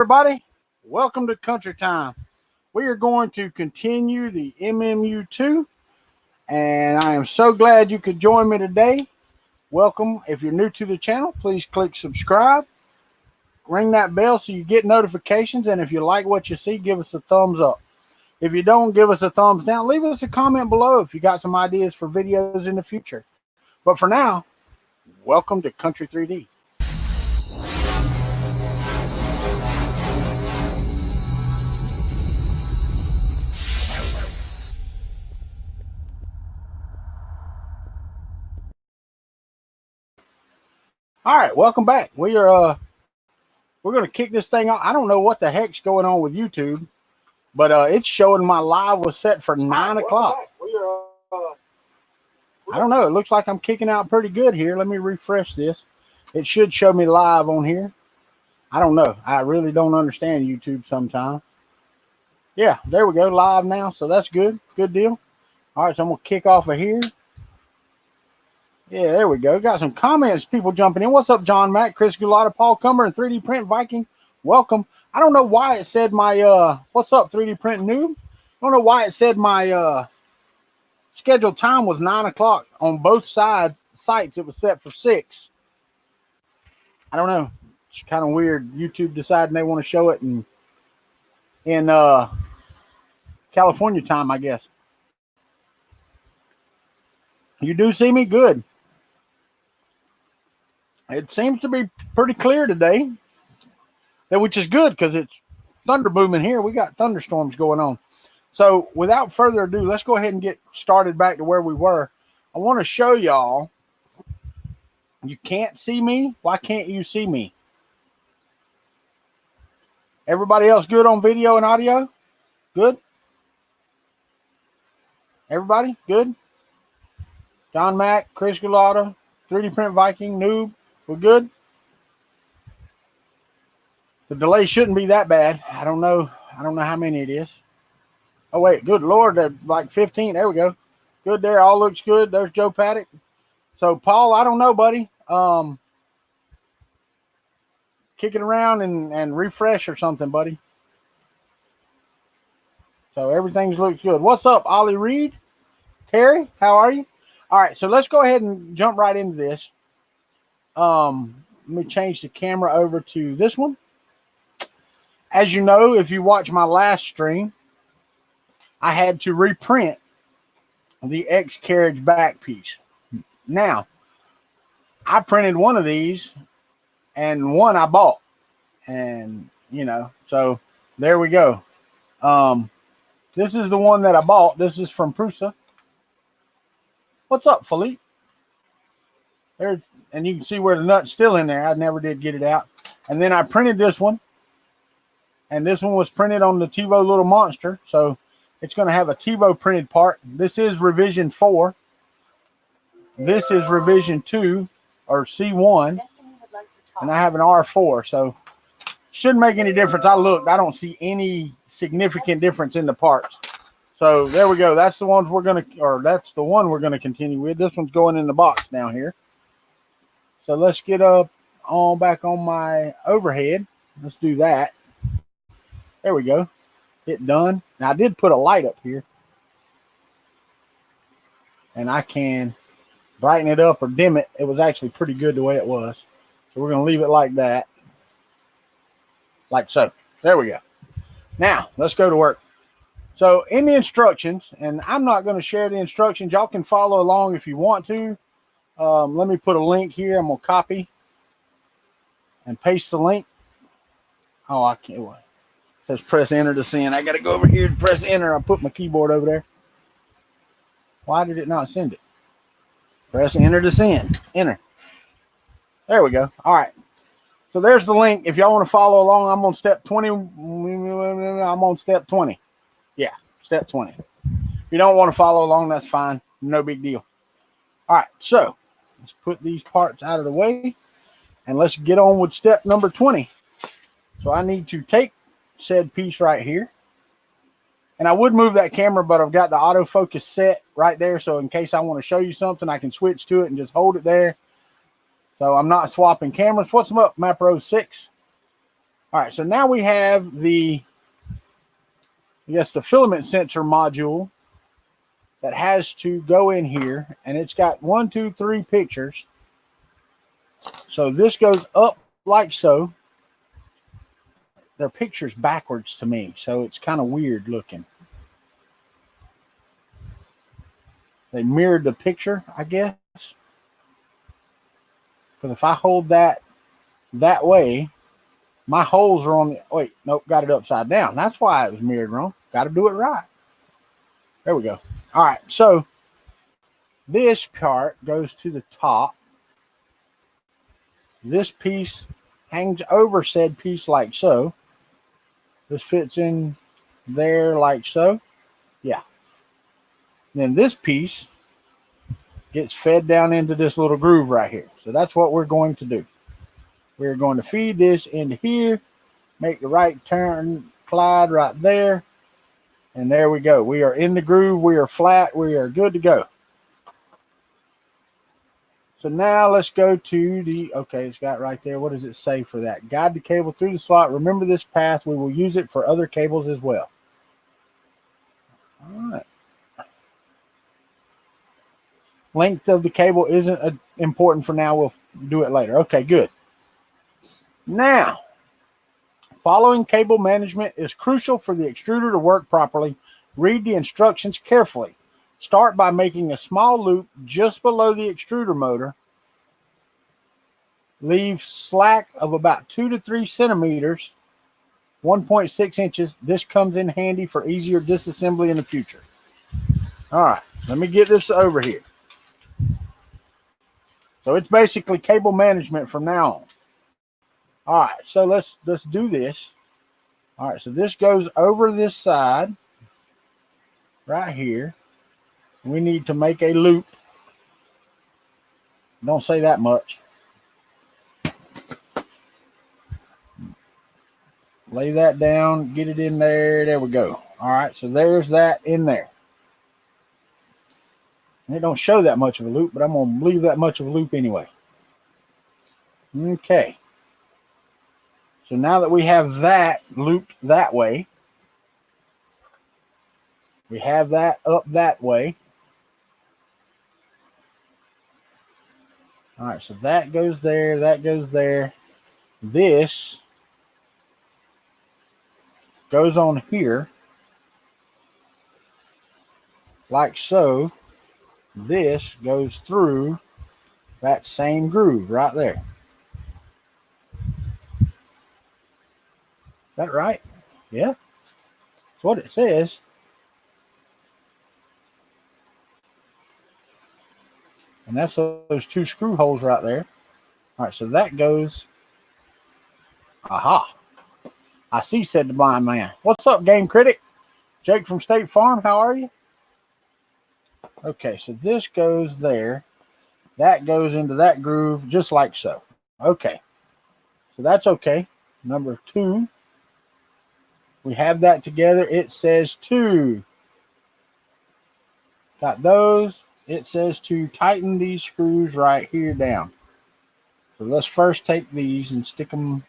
Everybody, welcome to Country Time. We are going to continue the MMU2, and I am so glad you could join me today. Welcome. If you're new to the channel, please click subscribe. Ring that bell so you get notifications, and if you like what you see, give us a thumbs up. If you don't, give us a thumbs down. Leave us a comment below if you got some ideas for videos in the future. But for now, welcome to Country 3D. All right, welcome back. We're going to kick this thing off. I don't know what the heck's going on with YouTube, but it's showing my live was set for 9 o'clock. I don't know. It looks like I'm kicking out pretty good here. Let me refresh this. It should show me live on here. I don't know. I really don't understand YouTube sometimes. Yeah, there we go. Live now. So that's good. Good deal. All right, so I'm going to kick off of here. Yeah, there we go. Got some comments, people jumping in. What's up, John Mack, Chris Gulata, Paul Cumber, and 3D Print Viking? Welcome. I don't know why it said my, what's up, 3D Print Noob? I don't know why it said my scheduled time was 9 o'clock on both sites. It was set for 6. I don't know. It's kind of weird. YouTube deciding they want to show it in California time, I guess. You do see me? Good. It seems to be pretty clear today, which is good because it's thunder booming here. We got thunderstorms going on. So without further ado, let's go ahead and get started back to where we were. I want to show y'all. You can't see me. Why can't you see me? Everybody else good on video and audio? Good? Everybody good? John Mack, Chris Gulata, 3D Print Viking, Noob. We're good. The delay shouldn't be that bad. I don't know how many it is. Oh, wait. Good Lord. Like 15. There we go. Good there. All looks good. There's Joe Paddock. So, Paul, I don't know, buddy. Kick it around and refresh or something, buddy. So, everything looks good. What's up, Ollie Reed? Terry, how are you? All right. So, let's go ahead and jump right into this. Let me change the camera over to this one. As you know, if you watch my last stream, I had to reprint the X carriage back piece. Now, I printed one of these and one I bought. And, you know, so there we go. This is the one that I bought. This is from Prusa. What's up, Philippe? There. And you can see where the nut's still in there. I never did get it out. And then I printed this one. And this one was printed on the TiVo Little Monster. So it's going to have a TiVo printed part. This is revision 4. This is revision 2 or C1. And I have an R4. So shouldn't make any difference. I looked. I don't see any significant difference in the parts. So there we go. That's the ones we're going to, or that's the one we're going to continue with. This one's going in the box down here. So let's get back on my overhead. Let's do that. There we go. Hit done. Now I did put a light up here. And I can brighten it up or dim it. It was actually pretty good the way it was. So we're going to leave it like that. Like so. There we go. Now let's go to work. So in the instructions, and I'm not going to share the instructions. Y'all can follow along if you want to. Let me put a link here. I'm going to copy and paste the link. Oh, I can't. It says press enter to send. I got to go over here and press enter. I put my keyboard over there. Why did it not send it? Press enter to send. Enter. There we go. All right. So there's the link. If y'all want to follow along, I'm on step 20. I'm on step 20. Yeah, step 20. If you don't want to follow along, that's fine. No big deal. All right. So let's put these parts out of the way and let's get on with step number 20. So I need to take said piece right here. And I would move that camera, but I've got the autofocus set right there. So in case I want to show you something, I can switch to it and just hold it there. So I'm not swapping cameras. What's up, Mapro 6? All right, so now we have the, I guess, the filament sensor module that has to go in here, and it's got 1, 2, 3 pictures. So this goes up like so. Their pictures backwards to me, so it's kind of weird looking. They mirrored the picture, I guess. Because if I hold that way, my holes are on the, wait, nope, got it upside down. That's why it was mirrored wrong. Got to do it right. There we go. All right, so this part goes to the top. This piece hangs over said piece like so. This fits in there like so. Yeah. Then this piece gets fed down into this little groove right here. So that's what we're going to do. We're going to feed this into here, make the right turn slide right there, and there we go. We are in the groove. We are flat. We are good to go. So now let's go to the, okay, it's got right there. What does it say for that? Guide the cable through the slot. Remember this path. We will use it for other cables as well. All right. Length of the cable isn't important for now. We'll do it later. Okay, good. Now, following cable management is crucial for the extruder to work properly. Read the instructions carefully. Start by making a small loop just below the extruder motor. Leave slack of about 2 to 3 centimeters, 1.6 inches. This comes in handy for easier disassembly in the future. All right, let me get this over here. So it's basically cable management from now on. All right, so let's do this. All right, so this goes over this side right here. We need to make a loop. Don't say that much. Lay that down, get it in there. There we go. All right, so there's that in there. And it don't show that much of a loop, but I'm going to leave that much of a loop anyway. Okay. So now that we have that looped that way, we have that up that way. All right, so that goes there, that goes there. This goes on here, like so. This goes through that same groove right there. Is that right? Yeah, that's what it says. And that's those 2 screw holes right there. All right, so that goes. Aha. I see, said the blind man. What's up, Game Critic? Jake from State Farm, how are you? Okay, so this goes there. That goes into that groove just like so. Okay, so that's okay. Number 2. We have that together. It says to. Got those. It says to tighten these screws right here down. So let's first take these and stick them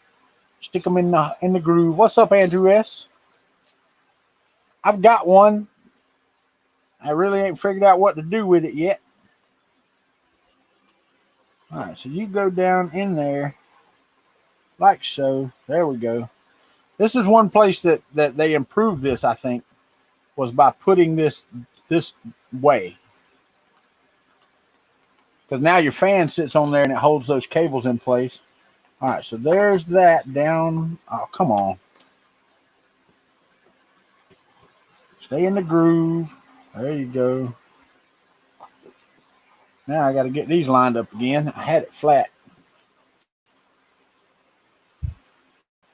in the groove. What's up, Andrew S? I've got one. I really ain't figured out what to do with it yet. All right, so you go down in there like so. There we go. This is one place that they improved this, I think, was by putting this way. Because now your fan sits on there and it holds those cables in place. All right, so there's that down. Oh, come on. Stay in the groove. There you go. Now I got to get these lined up again. I had it flat.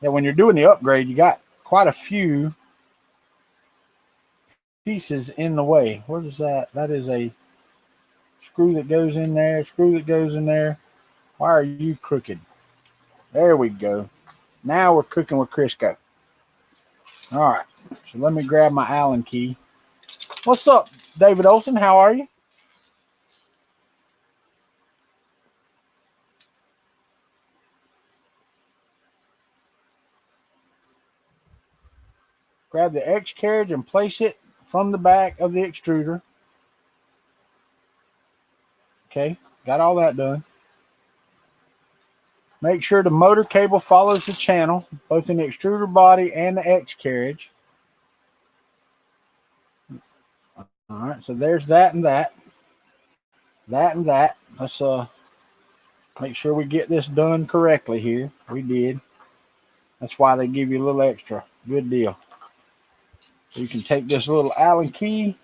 Yeah, when you're doing the upgrade, you got quite a few pieces in the way. What is that? That is a screw that goes in there, screw that goes in there. Why are you crooked? There we go. Now we're cooking with Crisco. All right, so let me grab my Allen key. What's up, David Olson? How are you? Grab the X carriage and place it from the back of the extruder. Okay, got all that done. Make sure the motor cable follows the channel, both in the extruder body and the X carriage. All right, so there's that and that. That and that. Let's make sure we get this done correctly here. We did. That's why they give you a little extra. Good deal. So you can take this little Allen key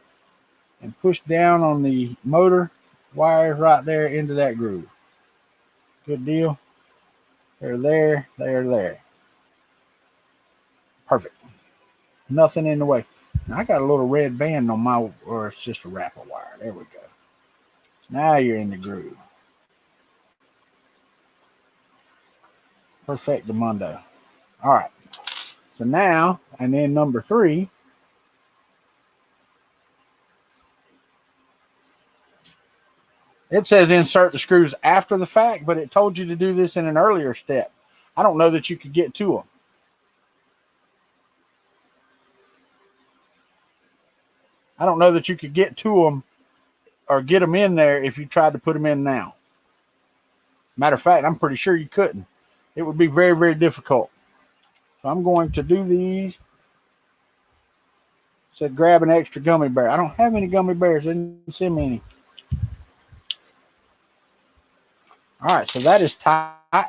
and push down on the motor wires right there into that groove. Good deal. They're there. They're there. Perfect. Nothing in the way. Now I got a little red band on my, or it's just a wrapper wire. There we go. Now you're in the groove. Perfectamundo. All right. So now, and then number 3. It says insert the screws after the fact, but it told you to do this in an earlier step. I don't know that you could get to them. I don't know that you could get to them or get them in there if you tried to put them in now. Matter of fact, I'm pretty sure you couldn't. It would be very, very difficult. So I'm going to do these. Said grab an extra gummy bear. I don't have any gummy bears. They didn't send me any. All right, so that is tight.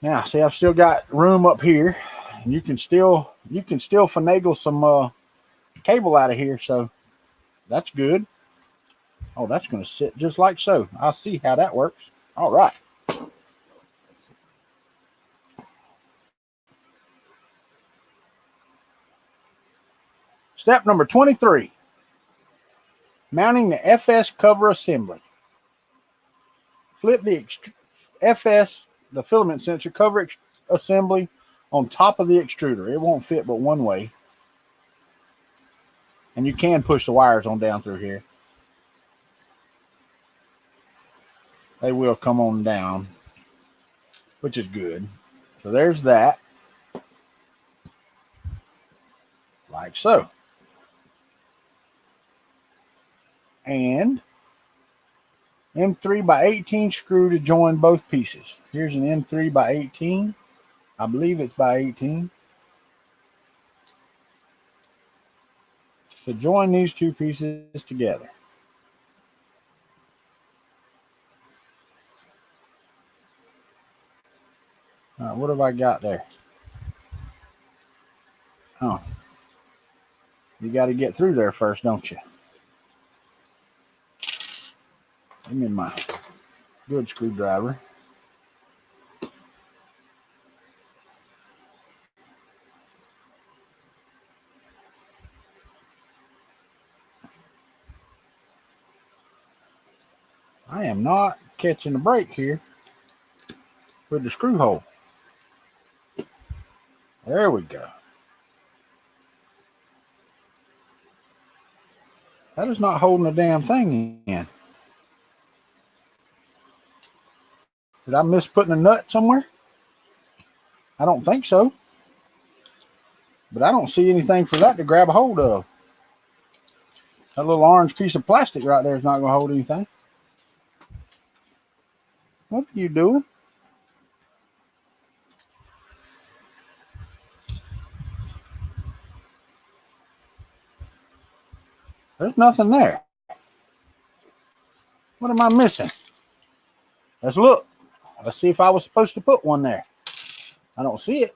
Now, see, I've still got room up here, and you can still finagle some cable out of here. So that's good. Oh, that's going to sit just like so. I'll see how that works. All right. Step number 23. Mounting the FS cover assembly. Flip the FS, the filament sensor cover assembly, on top of the extruder. It won't fit but one way. And you can push the wires on down through here. They will come on down, which is good. So there's that. Like so. And M3 by 18 screw to join both pieces. Here's an M3 by 18. I believe it's by 18. So join these two pieces together. All right, what have I got there? Oh, you got to get through there first, don't you? Give me my good screwdriver. I am not catching the break here with the screw hole. There we go. That is not holding the damn thing in. Did I miss putting a nut somewhere? I don't think so. But I don't see anything for that to grab a hold of. That little orange piece of plastic right there is not going to hold anything. What are you doing? There's nothing there. What am I missing? Let's look. Let's see if I was supposed to put one there. I don't see it.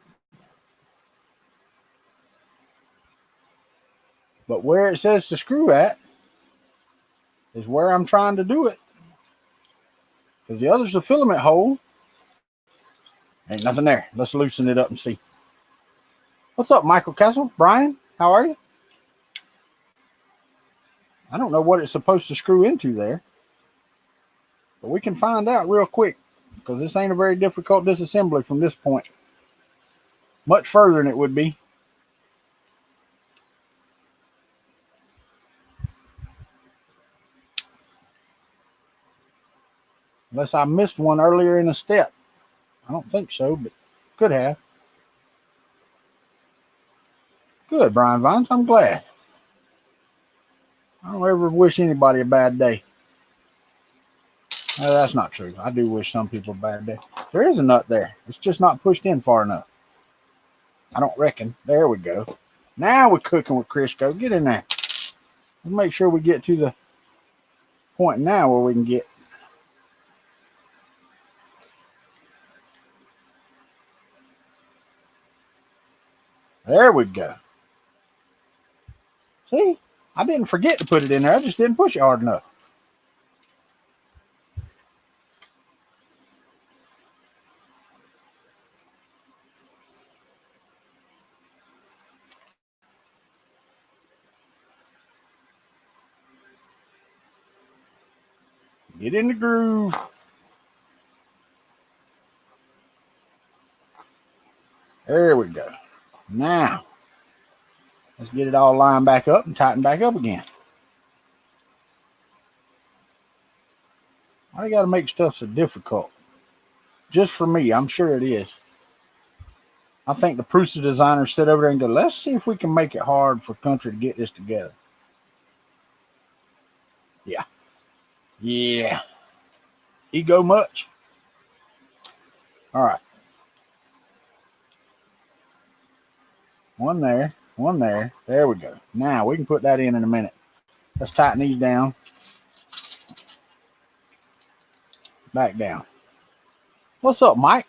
But where it says to screw at is where I'm trying to do it. Because the other's a filament hole. Ain't nothing there. Let's loosen it up and see. What's up, Michael Kessel? Brian, how are you? I don't know what it's supposed to screw into there. But we can find out real quick. Because this ain't a very difficult disassembly from this point. Much further than it would be. Unless I missed one earlier in the step. I don't think so, but could have. Good, Brian Vines. I'm glad. I don't ever wish anybody a bad day. No, that's not true. I do wish some people a bad day. There is a nut there. It's just not pushed in far enough. I don't reckon. There we go. Now we're cooking with Crisco. Get in there. Let's make sure we get to the point now where we can get. There we go. See? I didn't forget to put it in there. I just didn't push it hard enough. Get in the groove. There we go. Now, let's get it all lined back up and tighten back up again. Why do you got to make stuff so difficult? Just for me, I'm sure it is. I think the Prusa designers sit over there and go, let's see if we can make it hard for Kuntry to get this together. Yeah. Yeah. Ego much? All right. One there, one there. There we go. Now we can put that in a minute. Let's tighten these down. Back down. What's up, Mike?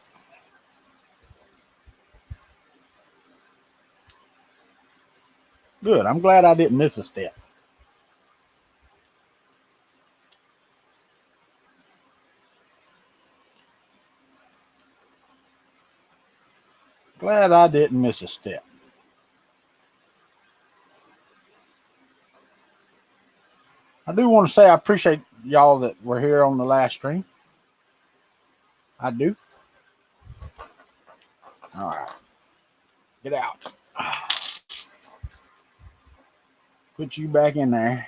Good. I'm glad I didn't miss a step. Glad I didn't miss a step. I do want to say I appreciate y'all that were here on the last stream. I do. All right. Get out. Put you back in there.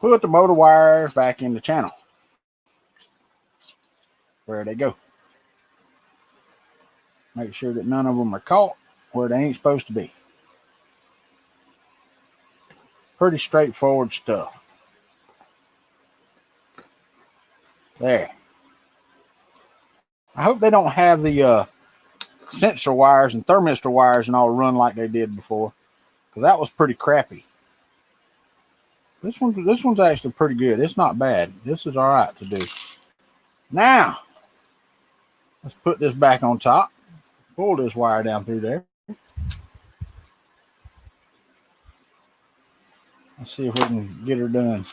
Put the motor wires back in the channel. Where they go. Make sure that none of them are caught where they ain't supposed to be. Pretty straightforward stuff. There. I hope they don't have the sensor wires and thermistor wires and all run like they did before, because that was pretty crappy. This one's actually pretty good. It's not bad. This is all right to do. Now, let's put this back on top. Pull this wire down through there. Let's see if we can get her done.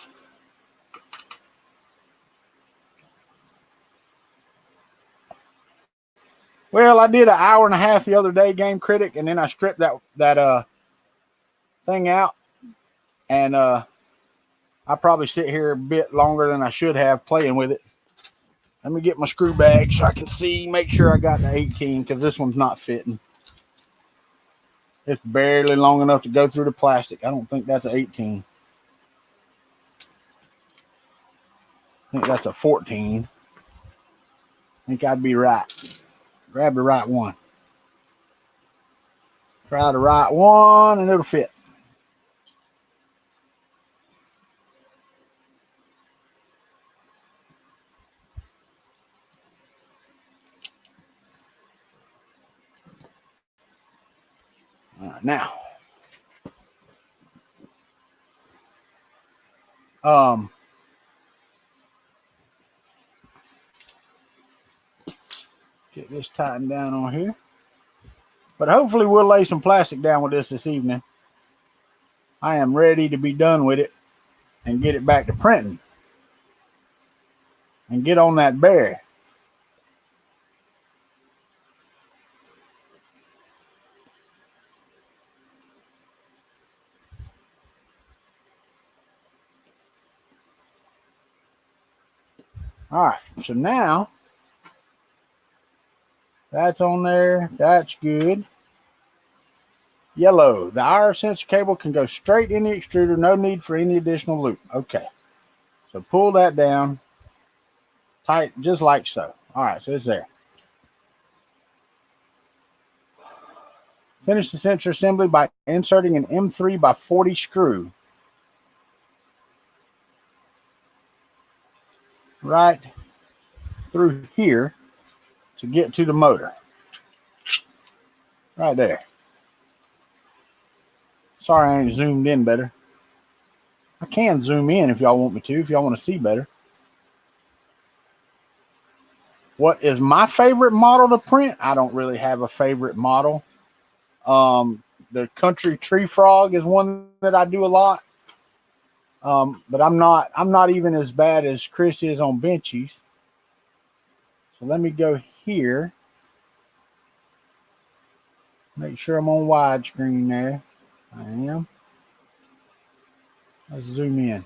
Well, I did an hour and a half the other day, Game Critic, and then I stripped that thing out, and I probably sit here a bit longer than I should have playing with it. Let me get my screw bag so I can see, make sure I got the 18, because this one's not fitting. It's barely long enough to go through the plastic. I don't think that's an 18. I think that's a 14. I think I'd be right. Grab the right one. Try the right one and it'll fit. All right, now. Get this tightened down on here. But hopefully we'll lay some plastic down with this evening. I am ready to be done with it and get it back to printing. And get on that bear. All right, so now that's on there. That's good. Yellow. The IR sensor cable can go straight in the extruder. No need for any additional loop. Okay. So pull that down tight, just like so. All right, so it's there. Finish the sensor assembly by inserting an M3 by 40 screw right through here to get to the motor. Right there. Sorry I ain't zoomed in better. I can zoom in if y'all want me to, if y'all want to see better. What is my favorite model to print? I don't really have a favorite model. The Kuntry Tree Frog is one that I do a lot. But I'm not even as bad as Chris is on benchies. So let me go here. Make sure I'm on widescreen there. I am. Let's zoom in.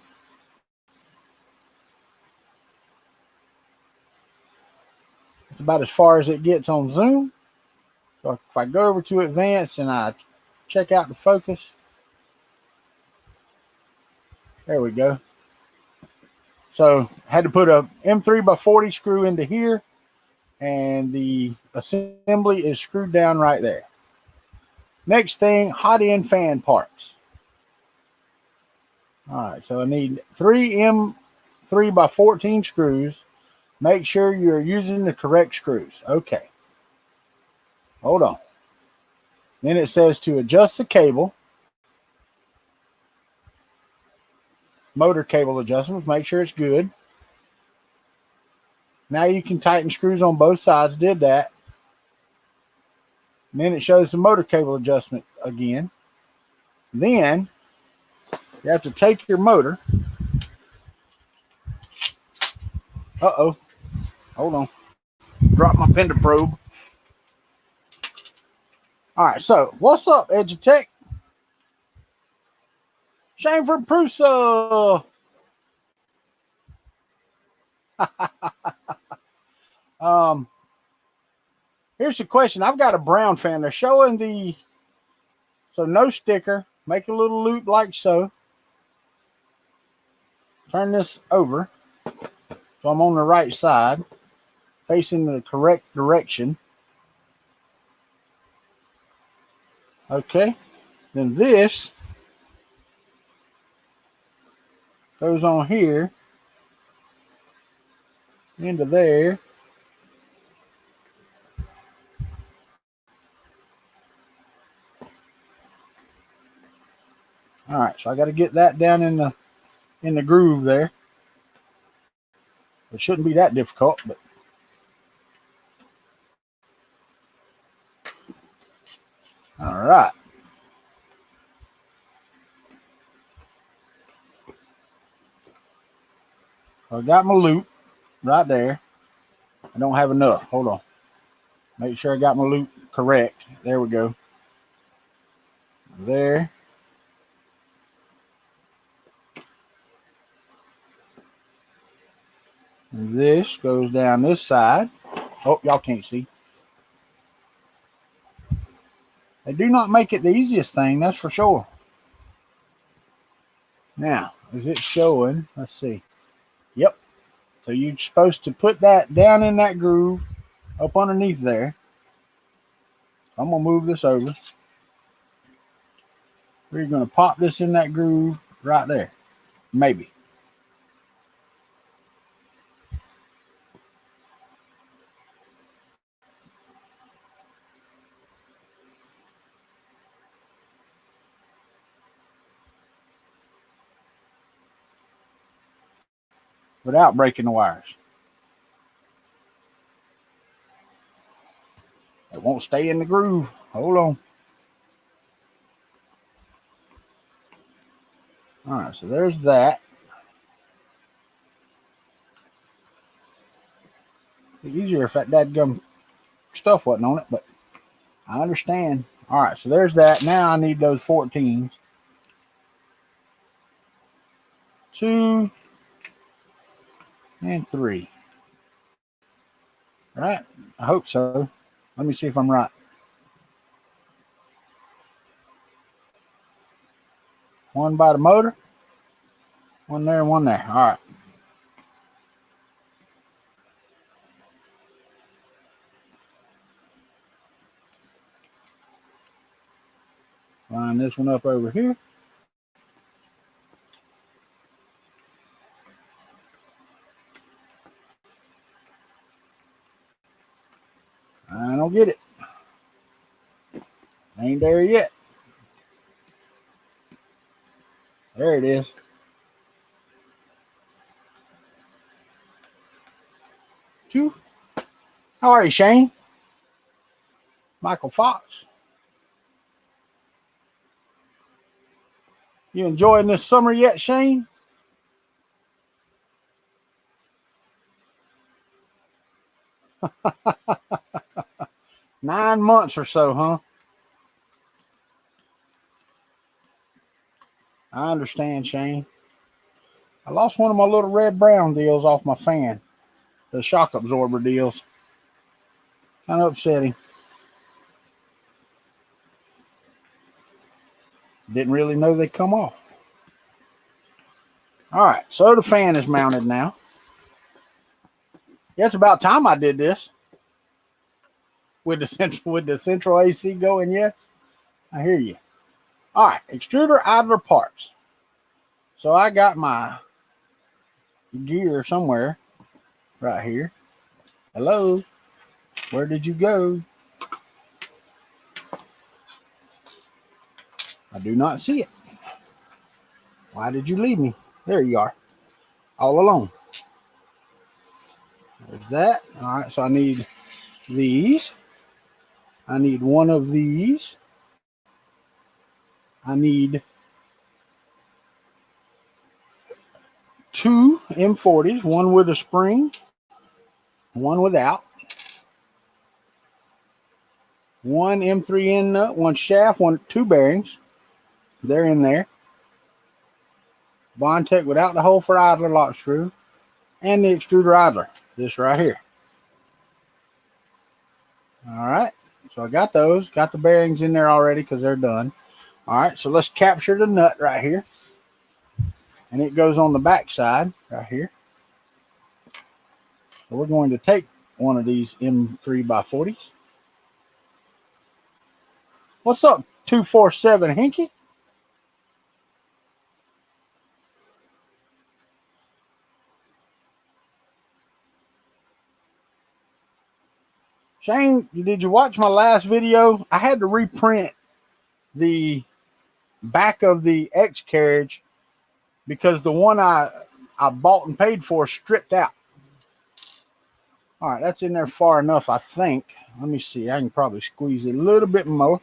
It's about as far as it gets on zoom. So if I go over to advanced and I check out the focus, there we go. So I had to put a M3 by 40 screw into here, and the assembly is screwed down right there. Next thing, hot end fan parts. All right, so I need 3 M3 by 14 screws. Make sure you're using the correct screws. Okay. Hold on. Then it says to adjust the cable. Motor cable adjustments. Make sure it's good. Now you can tighten screws on both sides. Did that. And then it shows the motor cable adjustment again. Then you have to take your motor. Uh-oh. Hold on. Drop my pender probe. All right, so what's up, Edutech? Shame for Prusa. Here's the question. I've got a brown fan. They're showing the, so no sticker. Make a little loop like so. Turn this over so I'm on the right side, facing the correct direction. Okay. Then this goes on here into there. All right, so I got to get that down in the groove there. It shouldn't be that difficult, but all right. I got my loop right there. I don't have enough. Hold on. Make sure I got my loop correct. There we go. There. And this goes down this side. Oh, y'all can't see. They do not make it the easiest thing, that's for sure. Now, is it showing? Let's see. Yep. So you're supposed to put that down in that groove up underneath there. I'm going to move this over. We're going to pop this in that groove right there. Maybe. Without breaking the wires. It won't stay in the groove. Hold on. All right, so there's that. It'd be easier if that dadgum stuff wasn't on it, but I understand. All right, so there's that. Now I need those 14s. 2 and 3. Right? I hope so. Let me see if I'm right. One by the motor. One there and one there. All right. Line this one up over here. I don't get it. Ain't there yet. There it is. Two. How are you, Shane? Michael Fox. You enjoying this summer yet, Shane? Nine months or so, huh? I understand, Shane. I lost one of my little red-brown deals off my fan. The shock absorber deals. Kind of upsetting. Didn't really know they'd come off. All right, so the fan is mounted now. Yeah, it's about time I did this. With the central AC going, yes. I hear you. All right, extruder idler parts. So I got my gear somewhere right here. Hello, where did you go? I do not see it. Why did you leave me? There you are, all alone. There's that. All right, so I need these. I need one of these. I need two M40s, one with a spring, one without. One M3N nut, one shaft, two bearings. They're in there. Bondtech without the hole for idler lock screw. And the extruder idler. This right here. All right. So I got those. Got the bearings in there already because they're done. All right. So let's capture the nut right here. And it goes on the back side right here. So we're going to take one of these M3x40s. What's up, 247 Hinky? Shane, did you watch my last video? I had to reprint the back of the X carriage because the one I bought and paid for stripped out. All right, that's in there far enough, I think. Let me see. I can probably squeeze it a little bit more.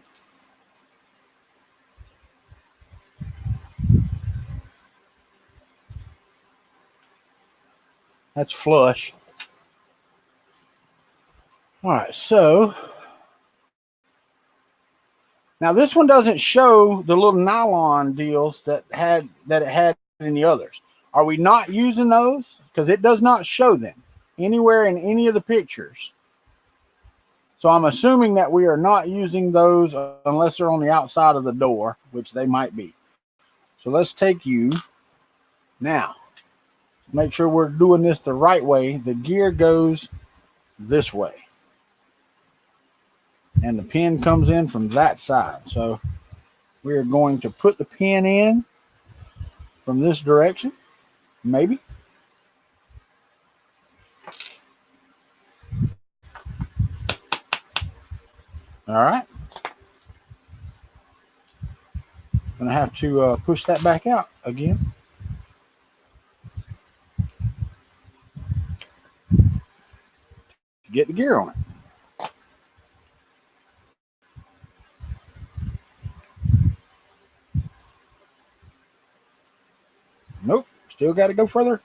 That's flush. All right, so now this one doesn't show the little nylon deals that it had in the others. Are we not using those? Because it does not show them anywhere in any of the pictures. So I'm assuming that we are not using those unless they're on the outside of the door, which they might be. So let's take you now. Make sure we're doing this the right way. The gear goes this way. And the pin comes in from that side. So we're going to put the pin in from this direction. Maybe. All right. Gonna have to push that back out again. To get the gear on it. Nope. Still got to go further.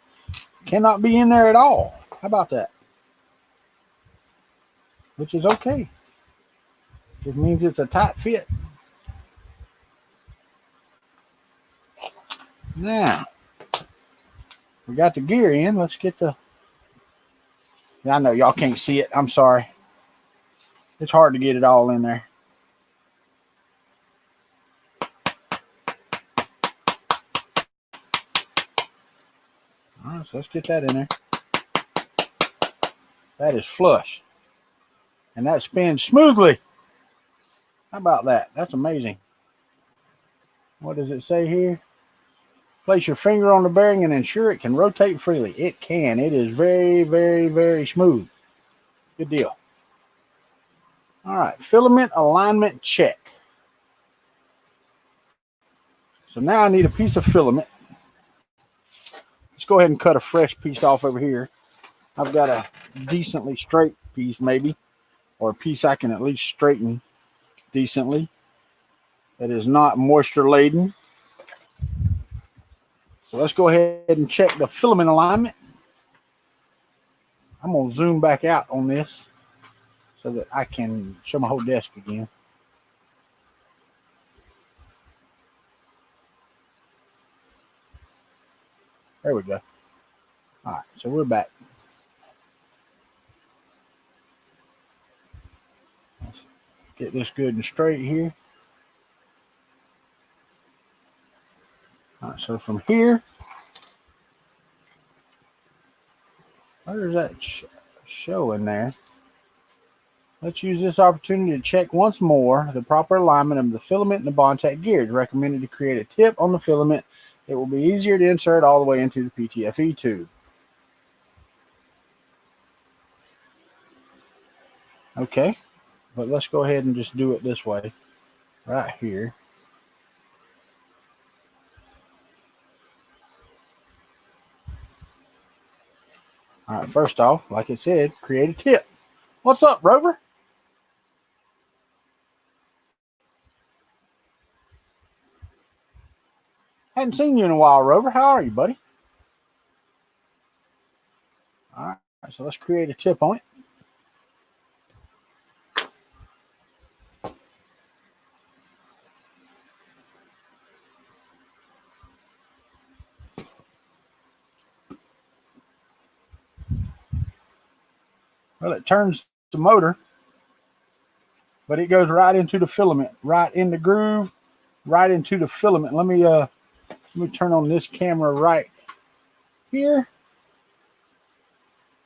Cannot be in there at all. How about that? Which is okay. It means it's a tight fit. Now, we got the gear in. Let's get the... I know y'all can't see it. I'm sorry. It's hard to get it all in there. All right, so let's get that in there. That is flush. And that spins smoothly. How about that? That's amazing. What does it say here? Place your finger on the bearing and ensure it can rotate freely. It can. It is very, very, very smooth. Good deal. All right, filament alignment check. So now I need a piece of filament. Let's go ahead and cut a fresh piece off over here. I've got a decently straight piece maybe, or a piece I can at least straighten decently that is not moisture laden. So let's go ahead and check the filament alignment. I'm going to zoom back out on this so that I can show my whole desk again. There we go. All right, so we're back. Let's get this good and straight here. All right, so from here, where's that show in there? Let's use this opportunity to check once more the proper alignment of the filament and the Bondtech gear. It's recommended to create a tip on the filament. It will be easier to insert all the way into the PTFE tube. Okay, but let's go ahead and just do it this way, right here. All right, first off, like it said, create a tip. What's up, Rover? Hadn't seen you in a while, Rover. How are you, buddy? All right, so let's create a tip on it. Well, it turns the motor, but it goes right into the filament, right in the groove, right into the filament. Let me turn on this camera right here,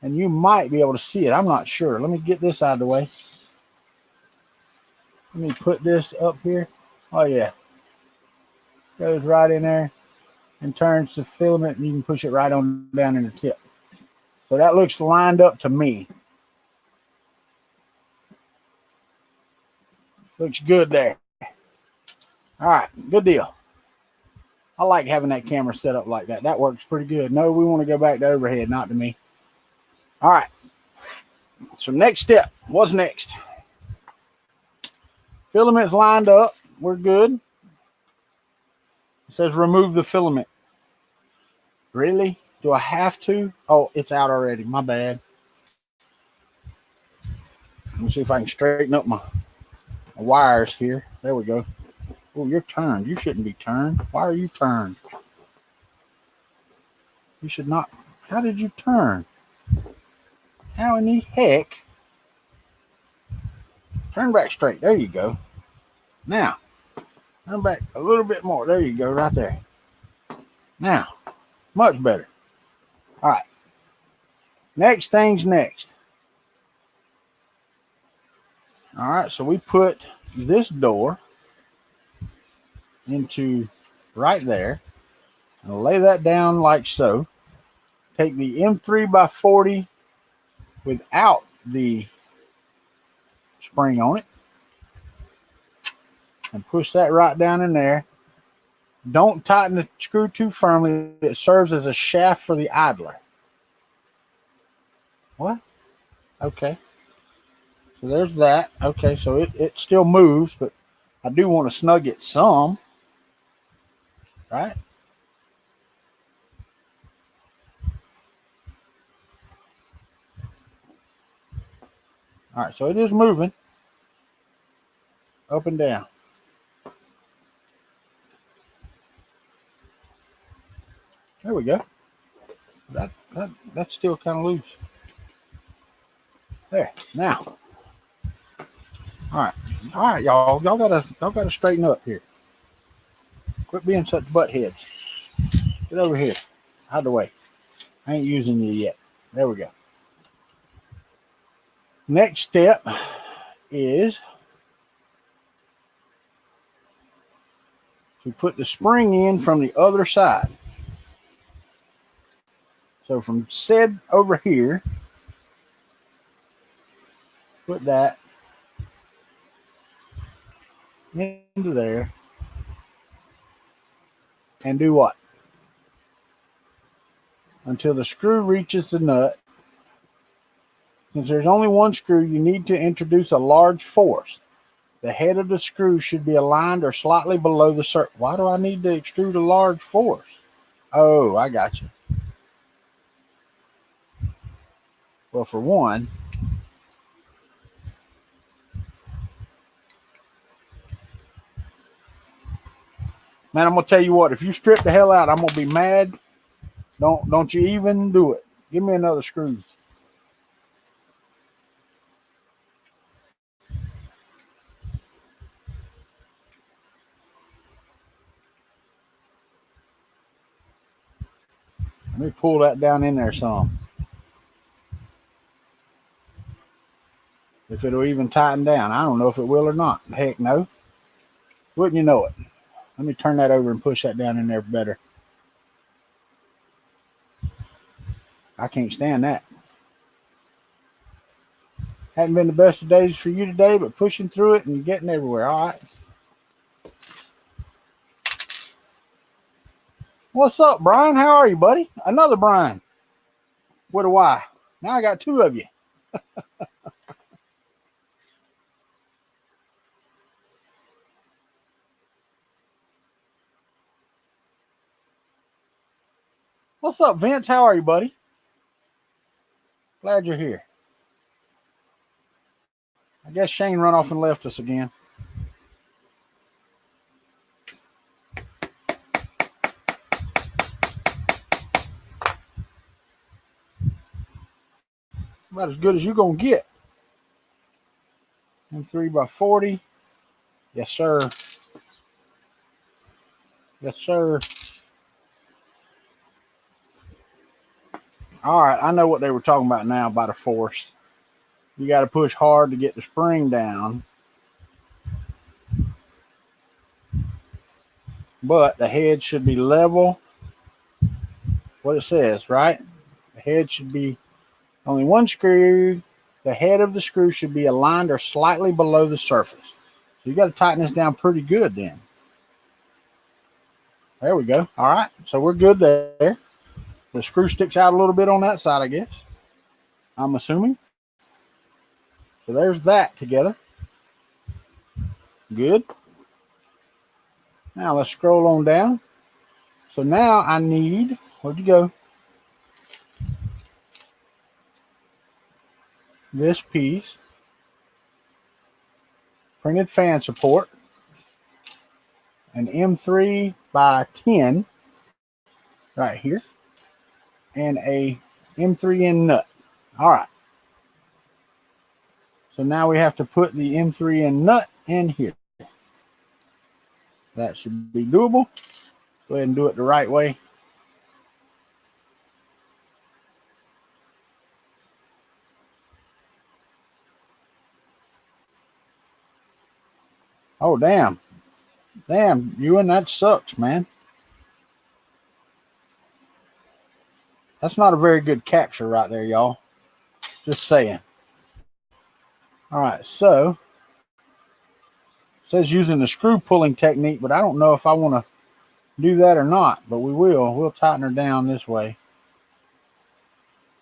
and you might be able to see it. I'm not sure. Let me get this out of the way. Let me put this up here. Oh yeah, goes right in there and turns the filament, and you can push it right on down in the tip. So that looks lined up to me. Looks good there. All right, good deal. I like having that camera set up like that. That works pretty good. No, we want to go back to overhead, not to me. All right. So next step. What's next? Filament's lined up. We're good. It says remove the filament. Really? Do I have to? Oh, it's out already. My bad. Let me see if I can straighten up my wires here. There we go. Oh, you're turned. You shouldn't be turned. Why are you turned? You should not. How did you turn? How in the heck? Turn back straight. There you go. Now, turn back a little bit more. There you go, right there. Now, much better. All right. Next thing's next. All right, so we put this door into right there and lay that down like so. Take the M3x40 without the spring on it and push that right down in there. Don't tighten the screw too firmly. It serves as a shaft for the idler. What? Okay. So there's that. Okay, so it still moves, but I do want to snug it some. Right? All right, so it is moving up and down. There we go. That's still kind of loose. There. Now. All right, y'all. Y'all gotta straighten up here. Quit being such butt heads. Get over here. Out of the way. I ain't using you yet. There we go. Next step is we put the spring in from the other side. So from said over here, put that into there and do what? Until the screw reaches the nut. Since there's only one screw, you need to introduce a large force. The head of the screw should be aligned or slightly below the surface. Why do I need to extrude a large force? Oh, I got you. Well, for one, man, I'm gonna tell you what. If you strip the hell out, I'm gonna be mad. Don't you even do it. Give me another screw. Let me pull that down in there some. If it'll even tighten down. I don't know if it will or not. Heck no. Wouldn't you know it? Let me turn that over and push that down in there better. I can't stand that. Hadn't been the best of days for you today, but pushing through it and getting everywhere. All right. What's up, Brian? How are you, buddy? Another Brian. With a Y. Now I got two of you. What's up, Vince? How are you, buddy? Glad you're here. I guess Shane run off and left us again. About as good as you're going to get. M3 by 40. Yes, sir. Yes, sir. All right, I know what they were talking about now about a force. You got to push hard to get the spring down. But the head should be level. What it says, right? The head should be only one screw. The head of the screw should be aligned or slightly below the surface. So you got to tighten this down pretty good then. There we go. All right, so we're good there. The screw sticks out a little bit on that side, I guess. I'm assuming. So there's that together. Good. Now let's scroll on down. So now I need, where'd you go? This piece. Printed fan support. An M3 by 10 right here. And a M3N nut. All right. So now we have to put the M3N nut in here. That should be doable. Go ahead and do it the right way. Oh, damn. Damn, Ewan, that sucks, man. That's not a very good capture right there, y'all. Just saying. All right, so it says using the screw pulling technique, but I don't know if I want to do that or not, but we will. We'll tighten her down this way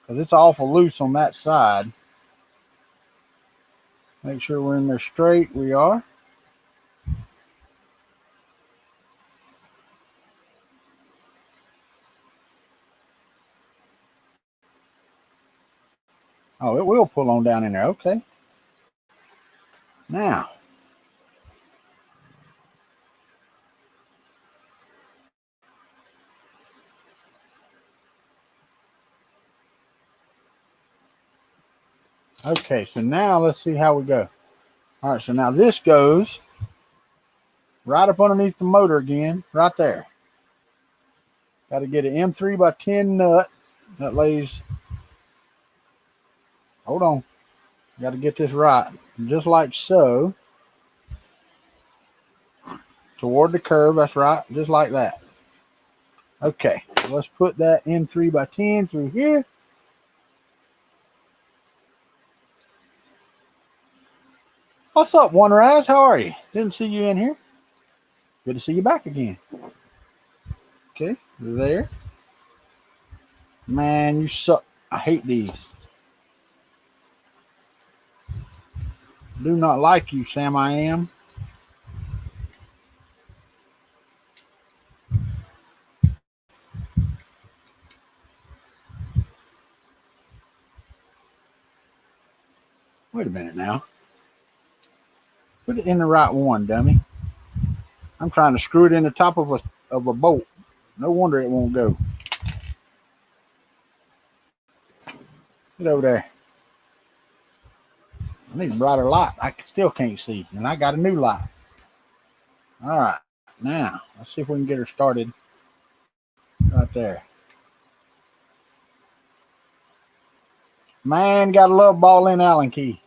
because it's awful loose on that side. Make sure we're in there straight. We are. Oh, it will pull on down in there. Okay. Now, okay, so now let's see how we go. All right, so now this goes right up underneath the motor again, right there. Got to get an M3 by 10 nut that lays. Hold on. Got to get this right. Just like so. toward the curve. That's right, just like that. Okay, so let's put that M3 by 10 through here. What's up, Wonder Eyes? How are you? Didn't see you in here. Good to see you back again. Okay, there. Man, you suck. I hate these. Do not like you, Sam. I am. Wait a minute now. Put it in the right one, dummy. I'm trying to screw it in the top of a bolt. No wonder it won't go. Get over there. I need a brighter light. I still can't see, and I got a new light. All right, now let's see if we can get her started right there. Man, gotta love ball in Allen key.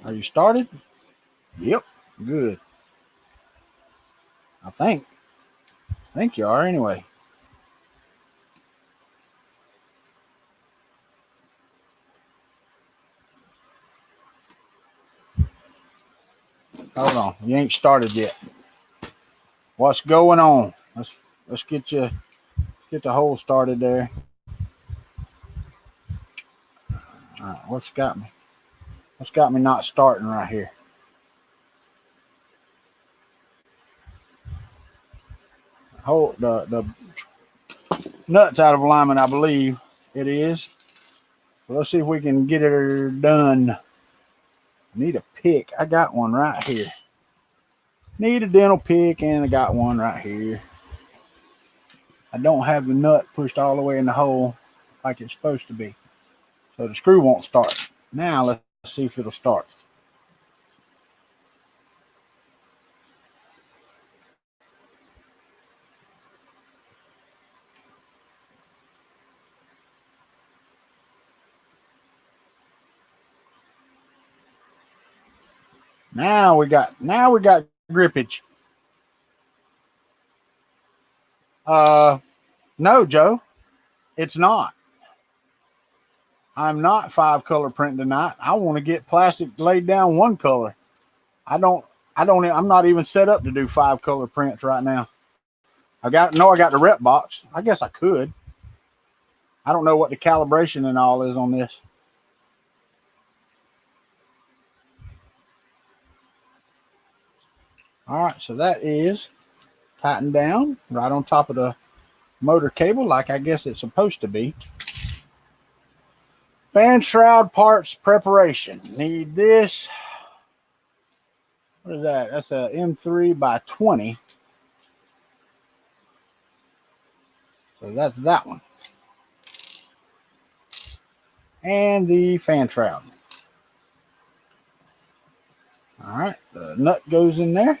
Are you started? Yep, good. I think you are anyway. Hold on, you ain't started yet. What's going on? Let's get the hole started there. All right, what's got me not starting right here? Hold the nuts out of alignment, I believe it is. So let's see if we can get her done. Need a pick. I got one right here. Need a dental pick, and I got one right here. I don't have the nut pushed all the way in the hole like it's supposed to be. So the screw won't start. Now let's see if it'll start. Now we got grippage. No, Joe, it's not. I'm not 5-color printing tonight. I want to get plastic laid down 1 color. I'm not even set up to do 5-color prints right now. I got the rep box. I guess I could. I don't know what the calibration and all is on this. All right, so that is tightened down right on top of the motor cable like I guess it's supposed to be. Fan shroud parts preparation. Need this. What is that? That's a M3 by 20. So that's that one. And the fan shroud. All right, the nut goes in there.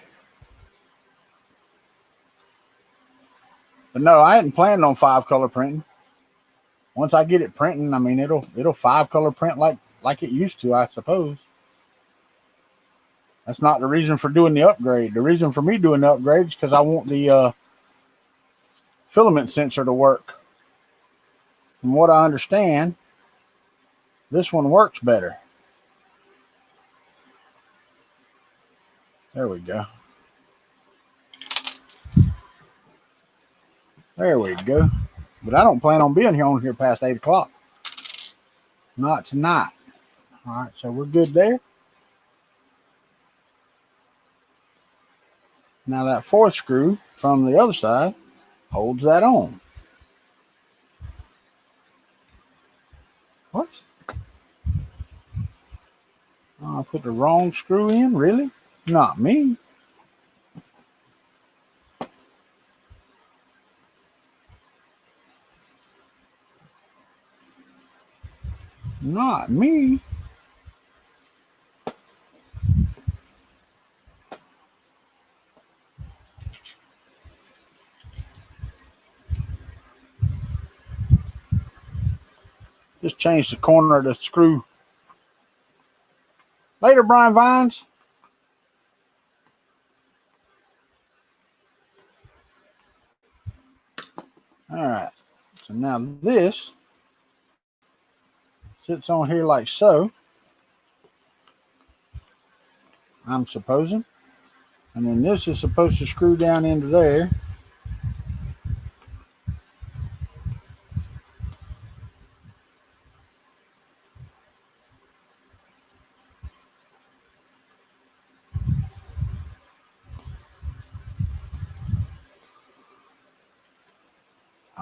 But no, I hadn't planned on 5-color printing. Once I get it printing, I mean it'll 5-color print like it used to, I suppose. That's not the reason for doing the upgrade. The reason for me doing the upgrade is because I want the filament sensor to work. From what I understand, this one works better. There we go. There we go. But I don't plan on being on here past 8 o'clock. Not tonight. All right, so we're good there. Now that 4th screw from the other side holds that on. What? Oh, I put the wrong screw in? Really? Not me. Not me. change the corner of the screw. Later, Brian Vines. All right. So now this sits on here like so, I'm supposing. And then this is supposed to screw down into there.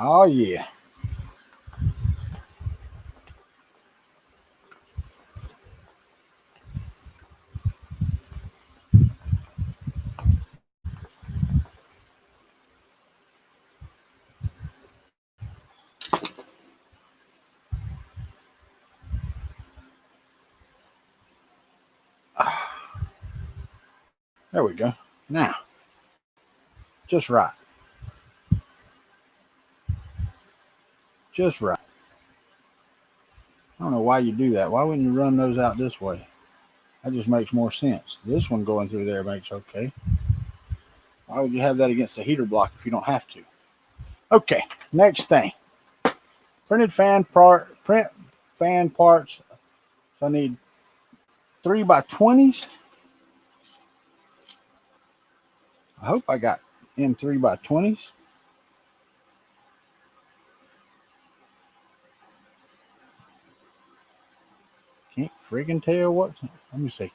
Oh, yeah. There we go. Now, just right. Just right. I don't know why you do that. Why wouldn't you run those out this way? That just makes more sense. This one going through there makes okay. Why would you have that against the heater block if you don't have to? Okay, next thing. Print fan parts. So I need 3x20s. I hope I got in 3x20s. Can't friggin' tell what. Let me see.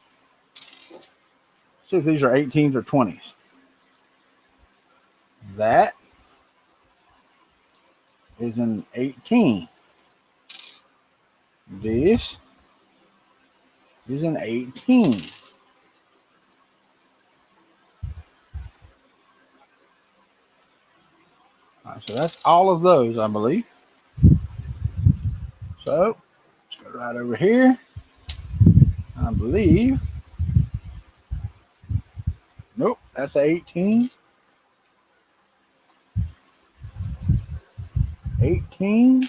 See if these are 18s or 20s. That is an 18. This is an 18. All right, so that's all of those, I believe. So let's go right over here. I believe. Nope, that's an 18. 18.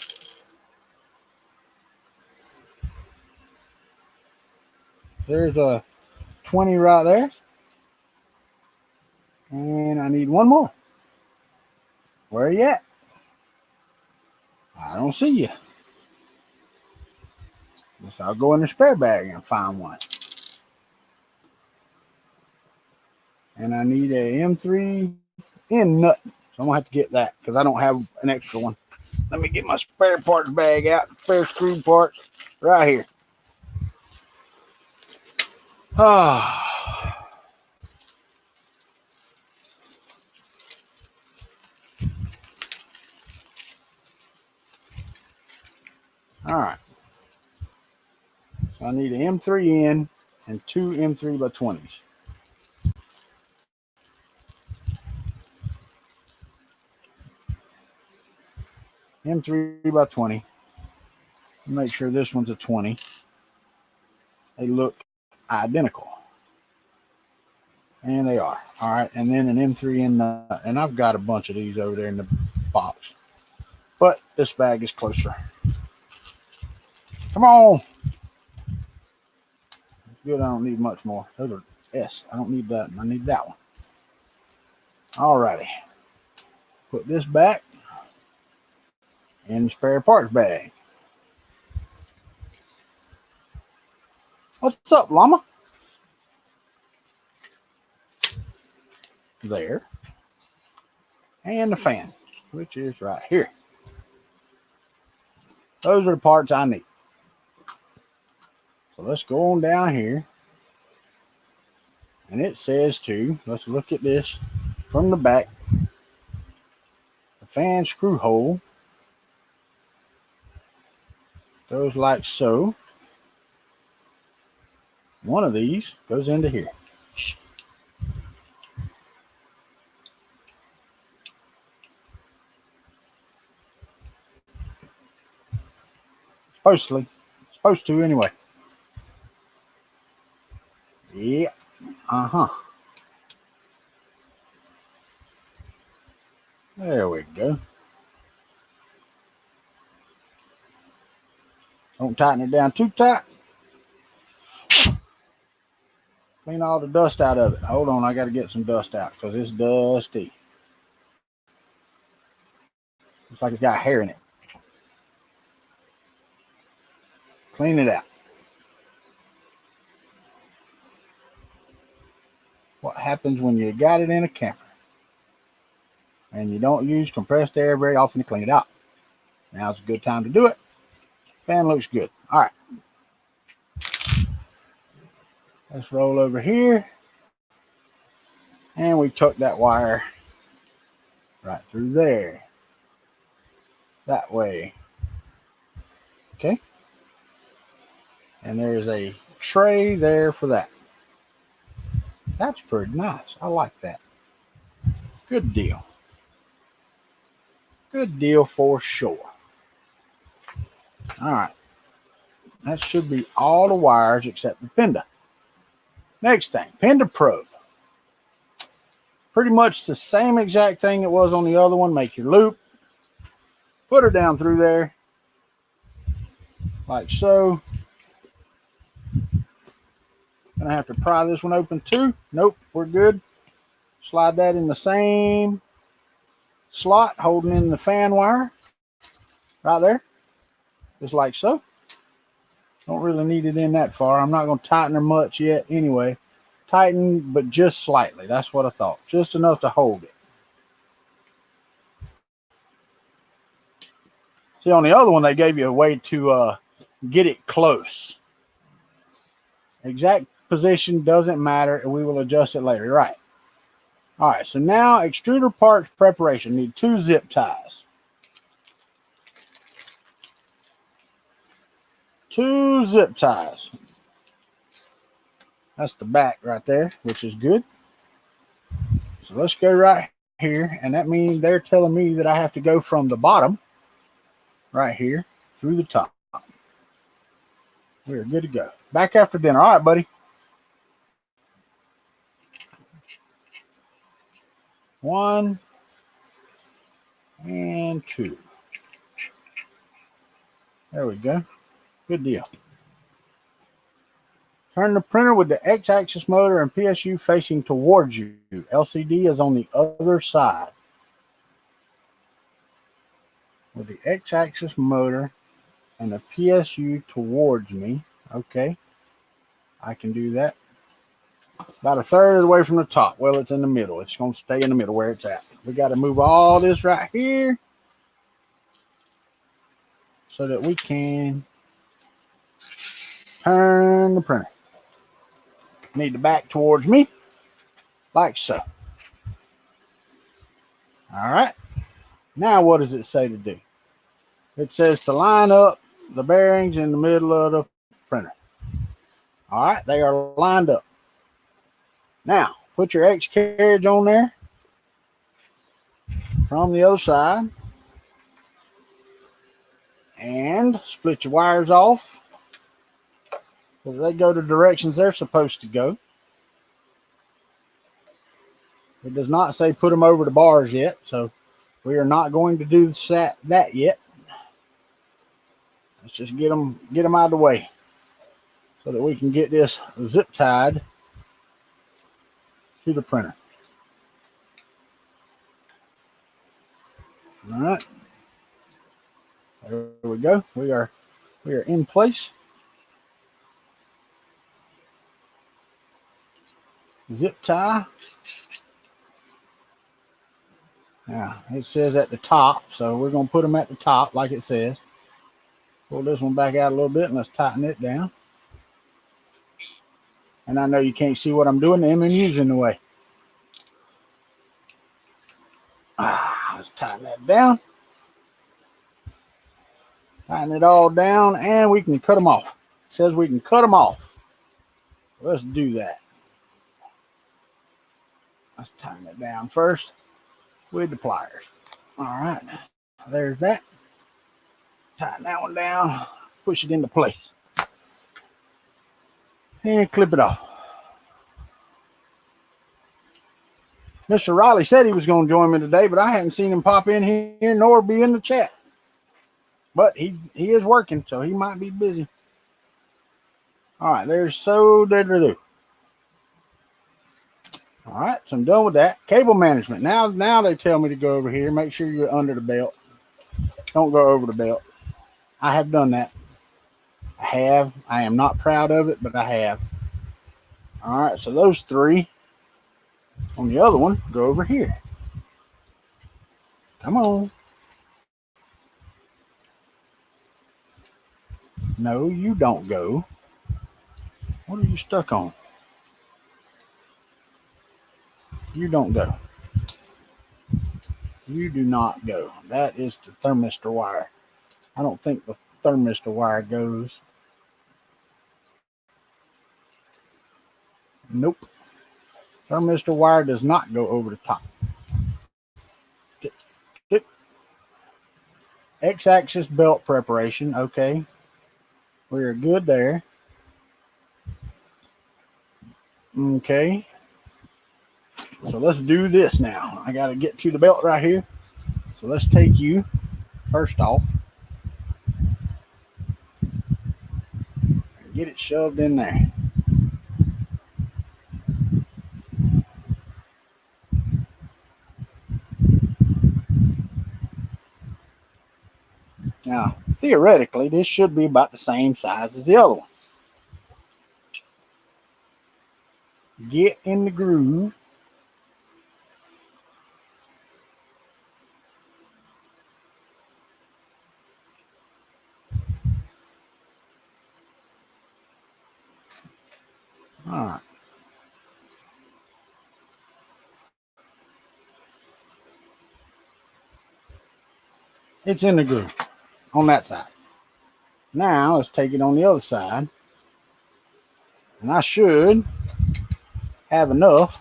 There's a 20 right there. And I need one more. Where are you at? I don't see you. Guess I'll go in the spare bag and find one. And I need a M3 N nut. So I'm going to have to get that because I don't have an extra one. Let me get my spare parts bag out. Spare screw parts right here. Ah. All right. So I need an M3N and two M3x20s. M3x20. Make sure this one's a 20. They look identical. And they are. All right. And then an M3N nut. And I've got a bunch of these over there in the box. But this bag is closer. Come on. Good. I don't need much more. Those are S. I don't need that. I need that one. All righty. Put this back in the spare parts bag. What's up, llama? There. And the fan, which is right here. Those are the parts I need. So let's go on down here. And it says let's look at this from the back. The fan screw hole goes like so. One of these goes into here. Supposed to anyway. Yeah. There we go. Don't tighten it down too tight. Clean all the dust out of it. Hold on, I got to get some dust out because it's dusty. Looks like it's got hair in it. Clean it out. What happens when you got it in a camper and you don't use compressed air very often to clean it out? Now's a good time to do it. Fan looks good. All right. Let's roll over here. And we tuck that wire right through there. That way. Okay. And there's a tray there for that. That's pretty nice. I like that. Good deal. Good deal for sure. All right. That should be all the wires except the Penda. Next thing, Penda probe. Pretty much the same exact thing it was on the other one. Make your loop. Put her down through there. Like so. Gonna have to pry this one open too. Nope, we're good. Slide that in the same slot, holding in the fan wire. Right there. Just like so. Don't really need it in that far. I'm not going to tighten her much yet anyway. Tighten, but just slightly. That's what I thought. Just enough to hold it. See, on the other one, they gave you a way to get it close. Exact position doesn't matter, and we will adjust it later. Right. All right, so now extruder parts preparation. Need 2 zip ties. 2 zip ties. That's the back right there, which is good. So let's go right here, and that means they're telling me that I have to go from the bottom right here through the top. We're good to go. Back after dinner. All right, buddy. 1 and 2. There we go. Good deal. Turn the printer with the X-axis motor and PSU facing towards you. LCD is on the other side. With the X-axis motor and the PSU towards me. Okay. I can do that. About 1/3 of the way from the top. Well, it's in the middle. It's going to stay in the middle where it's at. We got to move all this right here so that we can turn the printer. Need the back towards me, like so. All right. Now what does it say to do? It says to line up the bearings in the middle of the printer. All right, they are lined up. Now, put your X carriage on there from the other side and split your wires off. They go the directions they're supposed to go. It does not say put them over the bars yet, so we are not going to do that yet. Let's just get them out of the way so that we can get this zip tied to the printer. All right. There we go. We are in place. Zip tie. Now, it says at the top, so we're going to put them at the top like it says. Pull this one back out a little bit and let's tighten it down. And I know you can't see what I'm doing. The MMU's in the way. Let's tighten that down. Tighten it all down and we can cut them off. It says we can cut them off. Let's do that. Let's tighten it down first with the pliers. All right, there's that. Tighten that one down, push it into place, and clip it off. Mr. Riley said he was going to join me today, but I hadn't seen him pop in here nor be in the chat. But he is working, so he might be busy. All right, there's so do. All right, so I'm done with that. Cable management. Now they tell me to go over here. Make sure you're under the belt. Don't go over the belt. I have done that. I have. I am not proud of it, but I have. All right, so those three. On the other one, go over here. Come on. No, you don't go. What are you stuck on? You don't go. You do not go. That is the thermistor wire. I don't think the thermistor wire goes. Nope. Thermistor wire does not go over the top. X-axis belt preparation. Okay. We're good there. Okay. So let's do this now. I got to get to the belt right here. So let's take you first off. Get it shoved in there. Now, theoretically, this should be about the same size as the other one. Get in the groove. All right. It's in the groove on that side. Now, let's take it on the other side. And I should have enough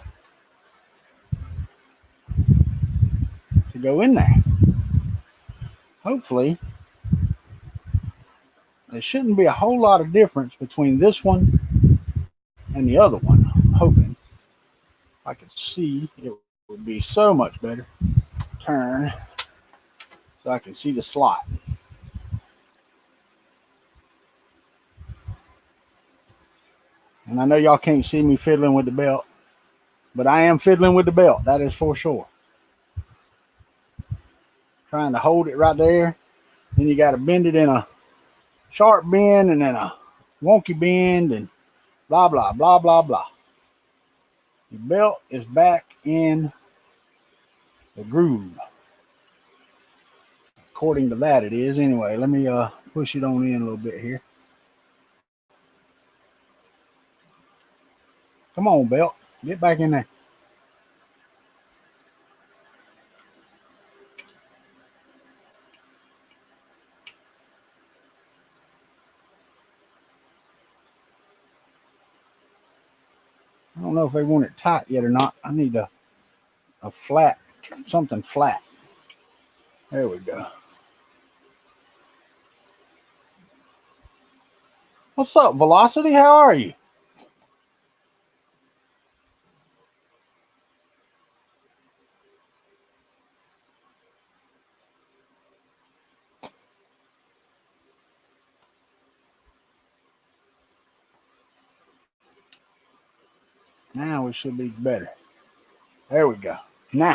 to go in there. Hopefully, there shouldn't be a whole lot of difference between this one and the other one. I'm hoping. If I could see, it would be so much better. Turn so I can see the slot. And I know y'all can't see me fiddling with the belt, but I am fiddling with the belt. That is for sure. Trying to hold it right there. Then you got to bend it in a sharp bend and then a wonky bend and blah, blah, blah, blah, blah. The belt is back in the groove. According to that, it is. Anyway, let me push it on in a little bit here. Come on, belt. Get back in there. I don't know if they want it tight yet or not. I need a flat, something flat. There we go. What's up, Velocity? How are you? Now we should be better. There we go. Now,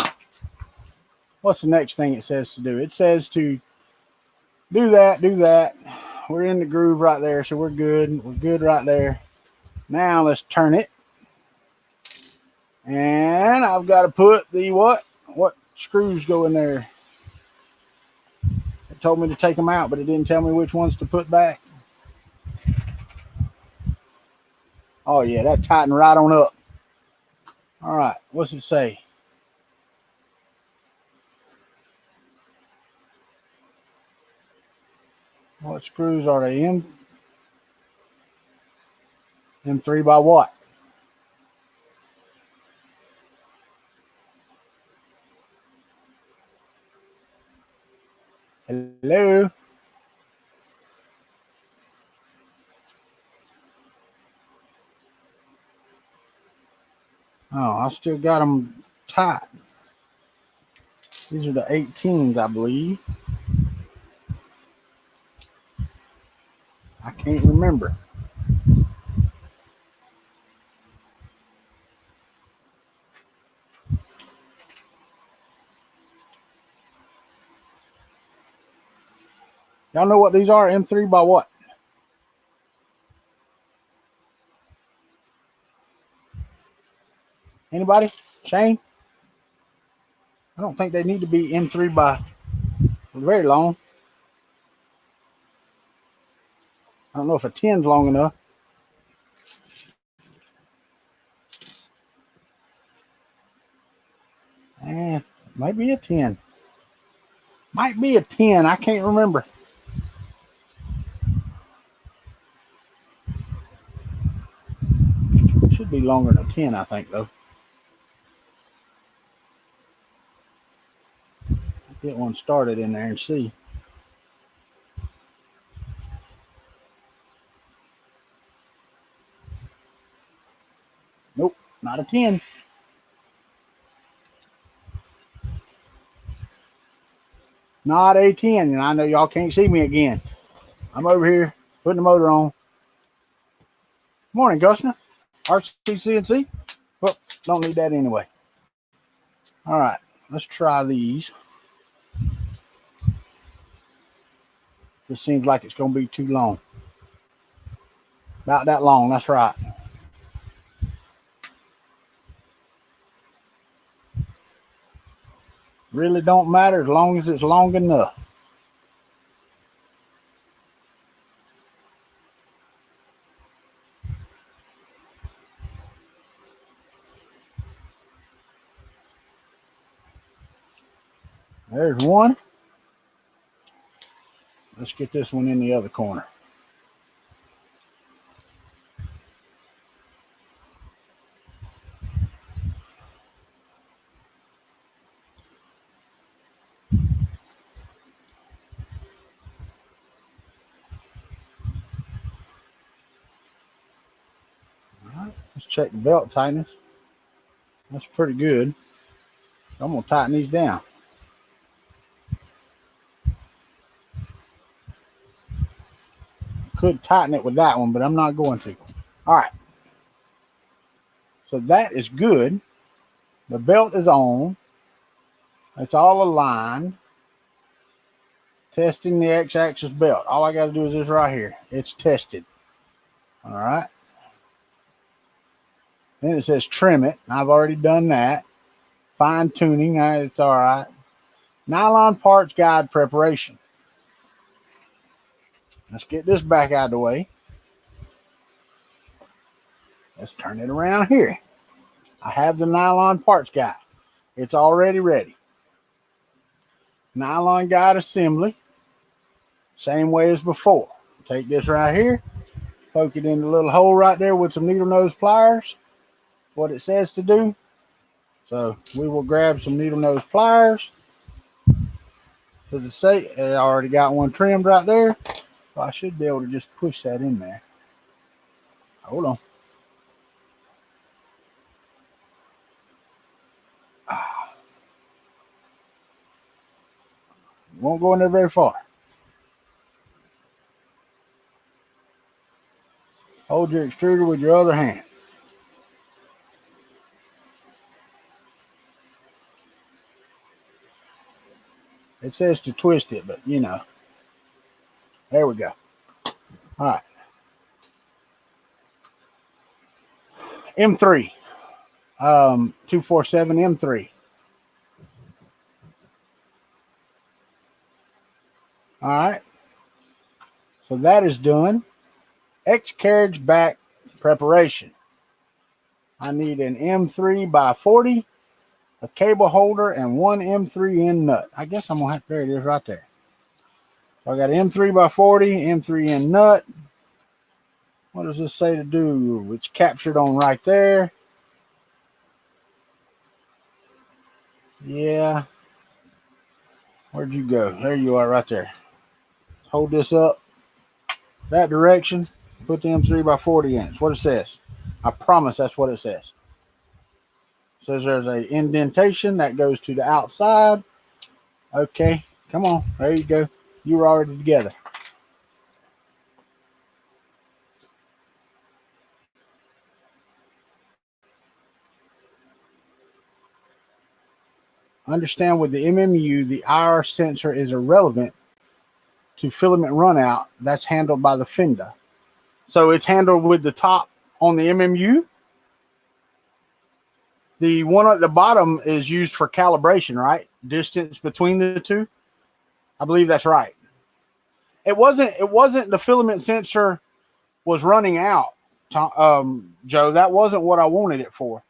what's the next thing it says to do? It says to do that, do that. We're in the groove right there, so we're good. We're good right there. Now let's turn it. And I've got to put the what? What screws go in there? It told me to take them out, but it didn't tell me which ones to put back. Oh, yeah, that tightened right on up. All right, what's it say? What screws are they in? M3 by what? Hello? Oh, I still got them tight. These are the 18s, I believe. can't remember. Y'all know what these are? M3 by what? Anybody? Shane? I don't think they need to be M3 by very long. I don't know if a 10's long enough. Might be a 10. Might be a 10. I can't remember. Should be longer than a 10, I think, though. Get one started in there and see. Nope, not a 10. Not a 10. And I know y'all can't see me again. I'm over here putting the motor on. Morning, Gusner. RCCNC. Well, don't need that anyway. All right, let's try these. This seems like it's going to be too long. About that long, that's right. Really don't matter as long as it's long enough. There's one. Let's get this one in the other corner. All right, let's check the belt tightness. That's pretty good. So I'm going to tighten these down. Could tighten it with that one, but I'm not going to. All right. So that is good. The belt is on. It's all aligned. Testing the X-axis belt. All I got to do is this right here. It's tested. All right. Then it says trim it. I've already done that. Fine tuning. It's all right. Nylon parts guide preparation. Let's get this back out of the way. Let's turn it around here. I have the nylon parts guide. It's already ready. Nylon guide assembly. Same way as before. Take this right here. Poke it in the little hole right there with some needle nose pliers. What it says to do. So we will grab some needle nose pliers. Does it say? I already got one trimmed right there. So I should be able to just push that in there. Hold on. Won't go in there very far. Hold your extruder with your other hand. It says to twist it, but you know. There we go. All right. M3. 247 M3. All right. So that is done. X carriage back preparation. I need an M3 by 40, a cable holder, and one M3 end nut. I guess I'm going to have, there it is right there. So I got an M3 by 40, M3 end nut. What does this say to do? It's captured on right there. Yeah. Where'd you go? There you are right there. Hold this up that direction. Put the M3 by 40 in. That's what it says. I promise that's what it says. It says there's an indentation that goes to the outside. Okay, come on. There you go. You were already together. Understand with the MMU, the IR sensor is irrelevant to filament runout. That's handled by the fender. So it's handled with the top on the MMU. The one at the bottom is used for calibration, right? Distance between the two. I believe that's right. It wasn't the filament sensor was running out, Joe. That wasn't what I wanted it for.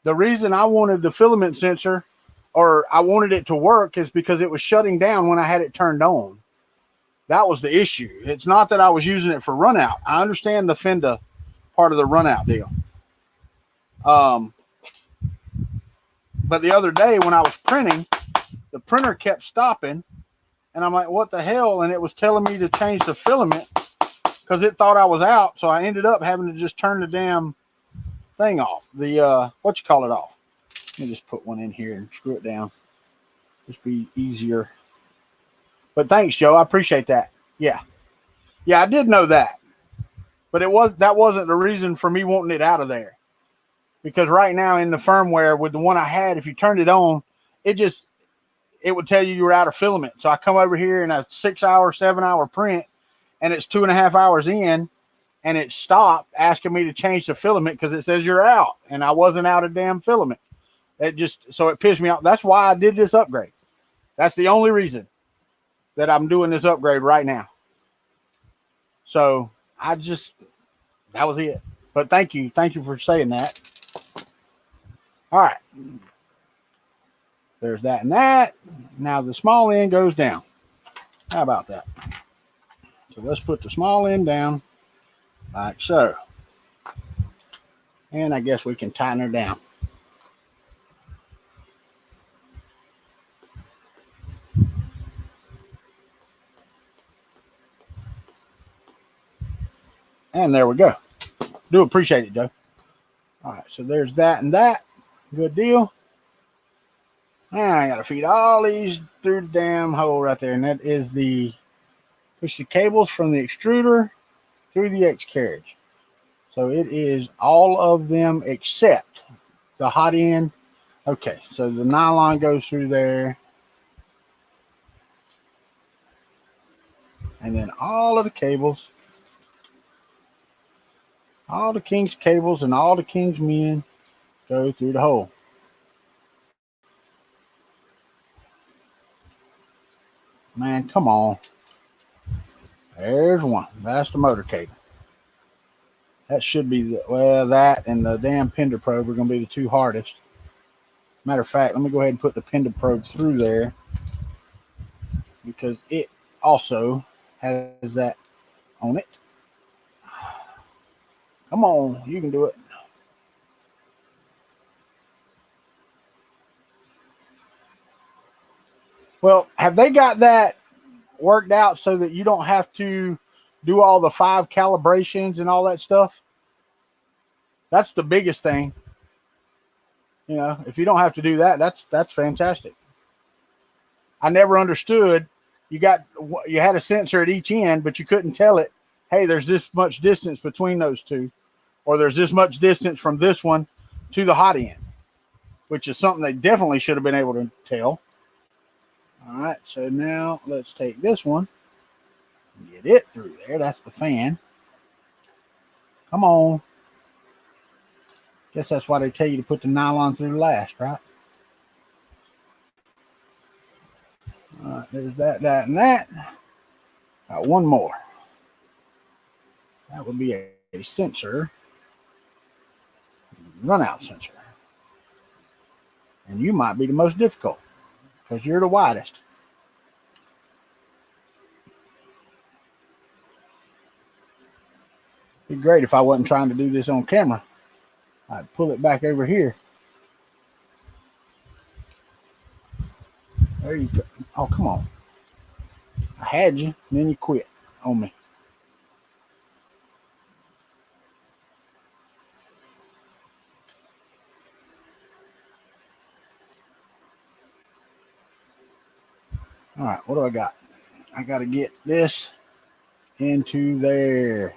The reason I wanted the filament sensor, or I wanted it to work, is because it was shutting down when I had it turned on. That was the issue. It's not that I was using it for runout. I understand the fender part of the runout deal. But the other day when I was printing, the printer kept stopping, and I'm like, what the hell? And it was telling me to change the filament because it thought I was out. So I ended up having to just turn the damn thing off. The, off. Let me just put one in here and screw it down. Just be easier. But thanks, Joe. I appreciate that. Yeah. Yeah, I did know that. But that wasn't the reason for me wanting it out of there. Because right now in the firmware with the one I had, if you turned it on, it would tell you were out of filament. So I come over here in a 6-hour, 7-hour print, and it's 2.5 hours in, and it stopped asking me to change the filament because it says you're out, and I wasn't out of damn filament. So it pissed me off. That's why I did this upgrade. That's the only reason that I'm doing this upgrade right now. So that was it. But thank you for saying that. All right. There's that and that. Now the small end goes down. How about that? So let's put the small end down like so. And I guess we can tighten her down. And there we go. Do appreciate it, Joe. All right, so there's that and that. Good deal. Now I got to feed all these through the damn hole right there. And that is push the cables from the extruder through the X carriage. So it is all of them except the hot end. Okay, so the nylon goes through there. And then all of the cables, all the King's cables and all the King's men go through the hole. Man, come on. There's one. That's the motor cable. That should be that and the damn Pender probe are going to be the two hardest. Matter of fact, let me go ahead and put the Pender probe through there because it also has that on it. Come on, you can do it. Well, have they got that worked out so that you don't have to do all the 5 calibrations and all that stuff? That's the biggest thing. You know, if you don't have to do that, that's fantastic. I never understood. You had a sensor at each end, but you couldn't tell it, hey, there's this much distance between those two, or there's this much distance from this one to the hot end, which is something they definitely should have been able to tell. All right, so now let's take this one and get it through there. That's the fan. Come on. Guess that's why they tell you to put the nylon through last, right? All right, there's that, and that. Got one more. That would be a sensor, runout sensor. And you might be the most difficult because you're the widest. It'd be great if I wasn't trying to do this on camera. I'd pull it back over here. There you go. Oh, come on. I had you, and then you quit on me. All right, what do I got? I got to get this into there.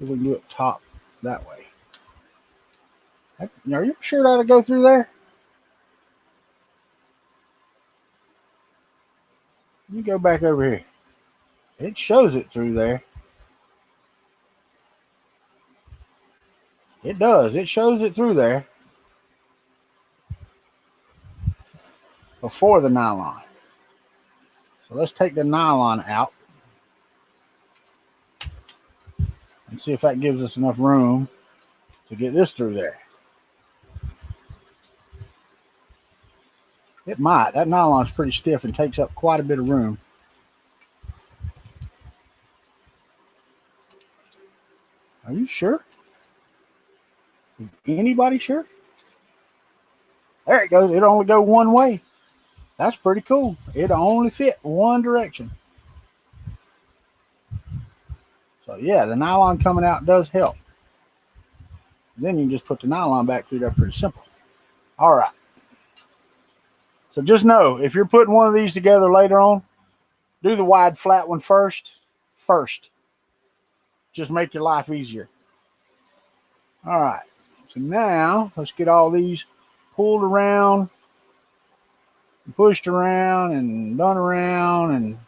We can do it top that way. Are you sure that'll go through there? me go back over here. It shows it through there. It does. It shows it through there before the nylon. So let's take the nylon out and see if that gives us enough room to get this through there. It might. That nylon's pretty stiff and takes up quite a bit of room. Are you sure? Is anybody sure? There it goes. It only goes one way. That's pretty cool. It only fit one direction. So yeah, the nylon coming out does help. Then you can just put the nylon back through there pretty simple. All right. So just know, if you're putting one of these together later on, do the wide flat one first. Just make your life easier. All right. So now let's get all these pulled around, pushed around, and done around, and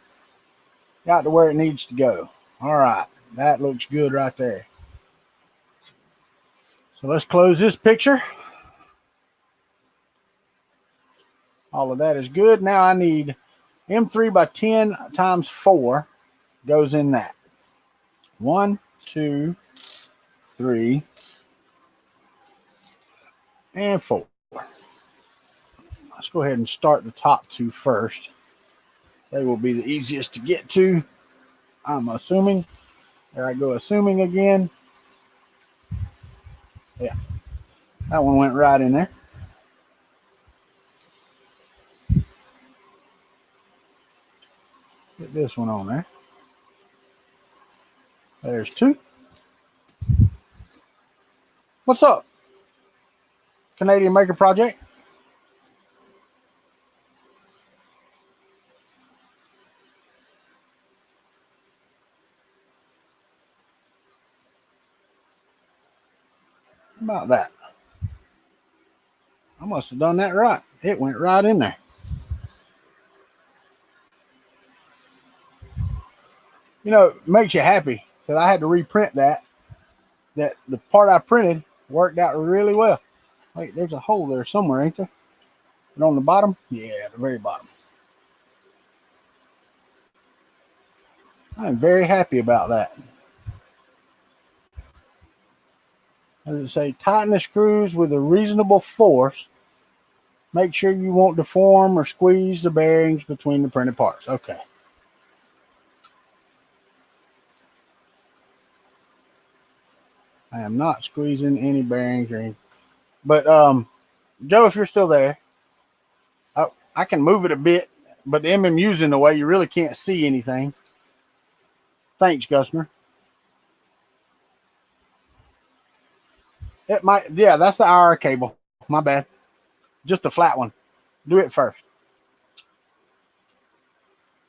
got to where it needs to go. All right. That looks good right there. So let's close this picture. All of that is good. Now I need M3 by 10 times 4 goes in that. 1, 2, 3, and 4. Let's go ahead and start the top two first. They will be the easiest to get to, I'm assuming. There I go, assuming again. Yeah, that one went right in there. Get this one on there. There's 2. What's up, Canadian Maker Project? How about that? I must have done that right. It went right in there. You know, it makes you happy because I had to reprint that. That the part I printed worked out really well. Wait, there's a hole there somewhere, ain't there? But on the bottom? Yeah, the very bottom. I'm very happy about that. As it say, tighten the screws with a reasonable force. Make sure you won't deform or squeeze the bearings between the printed parts. Okay. I am not squeezing any bearings or anything. But Joe, if you're still there, I can move it a bit, but the MMU's in the way. You really can't see anything. Thanks, Gusner. It might, yeah, that's the IR cable. My bad. Just the flat one. Do it first.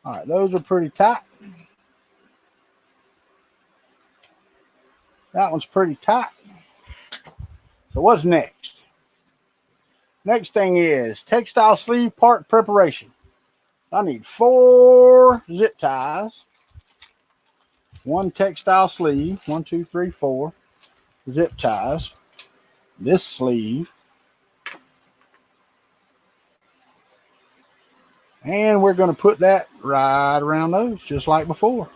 All right, those are pretty tight. That one's pretty tight. So what's next? Next thing is textile sleeve part preparation. I need 4 zip ties. 1 textile sleeve. 1, 2, 3, 4 zip ties. This sleeve. And we're going to put that right around those, just like before.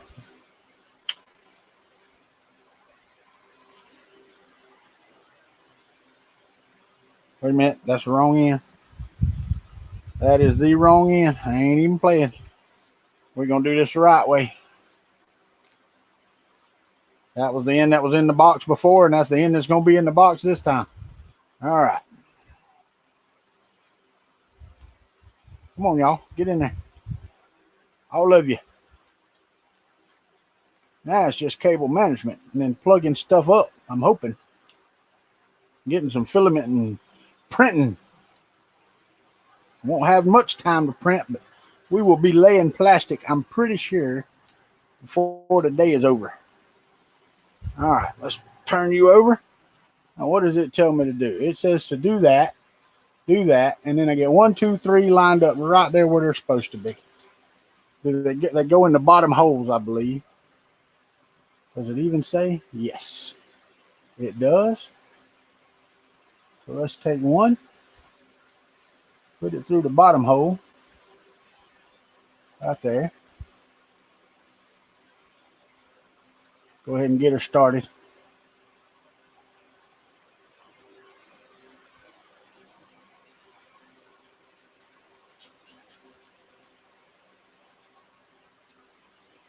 Wait a minute, that's the wrong end. That is the wrong end. I ain't even playing. We're going to do this the right way. That was the end that was in the box before, and that's the end that's going to be in the box this time. All right. Come on, y'all. Get in there. All of you. Now it's just cable management and then plugging stuff up, I'm hoping. Getting some filament and printing. Won't have much time to print, but we will be laying plastic, I'm pretty sure, before the day is over. All right, let's turn you over. Now, what does it tell me to do? It says to do that, and then I get 1, 2, 3 lined up right there where they're supposed to be. They go in the bottom holes, I believe. Does it even say? Yes, it does. So let's take one, put it through the bottom hole right there. Go ahead and get her started.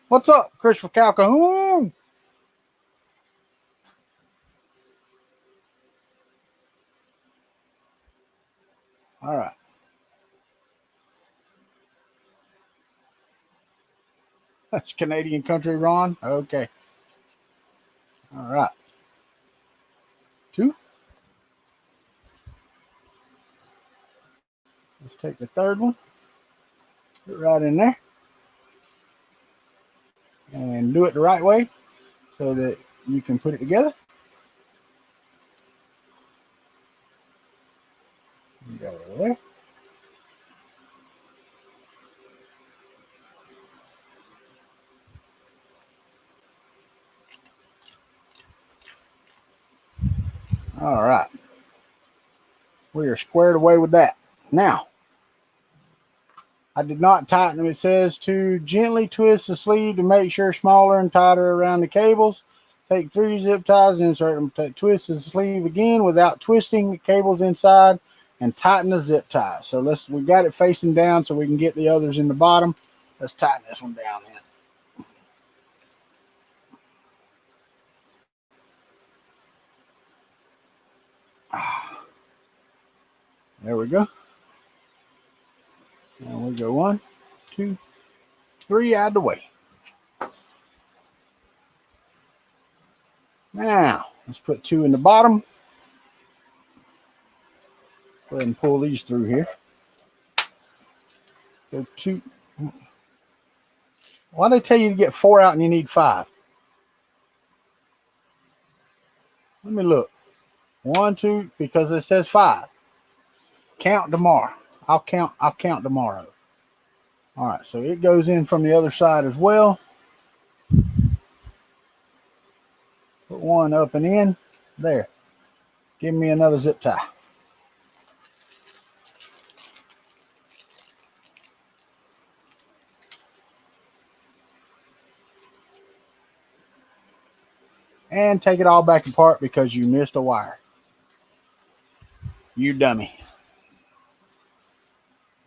What's up, Christopher Calhoun? All right. That's Canadian country, Ron. Okay. All right. 2. Let's take the third one. Put it right in there. And do it the right way so that you can put it together. Go over there. All right. We are squared away with that. Now, I did not tighten them. It says to gently twist the sleeve to make sure smaller and tighter around the cables. Take 3 zip ties and insert them. Twist the sleeve again without twisting the cables inside and tighten the zip tie. So we got it facing down so we can get the others in the bottom. Let's tighten this one down then. There we go. And we go 1, 2, 3 out of the way. Now, let's put 2 in the bottom. Go ahead and pull these through here. Go 2. Why do they tell you to get 4 out and you need 5? Let me look. 1, 2, because it says 5. Count tomorrow. I'll count tomorrow. All right, so it goes in from the other side as well. Put 1 up and in. There. Give me another zip tie. And take it all back apart because you missed a wire. You dummy.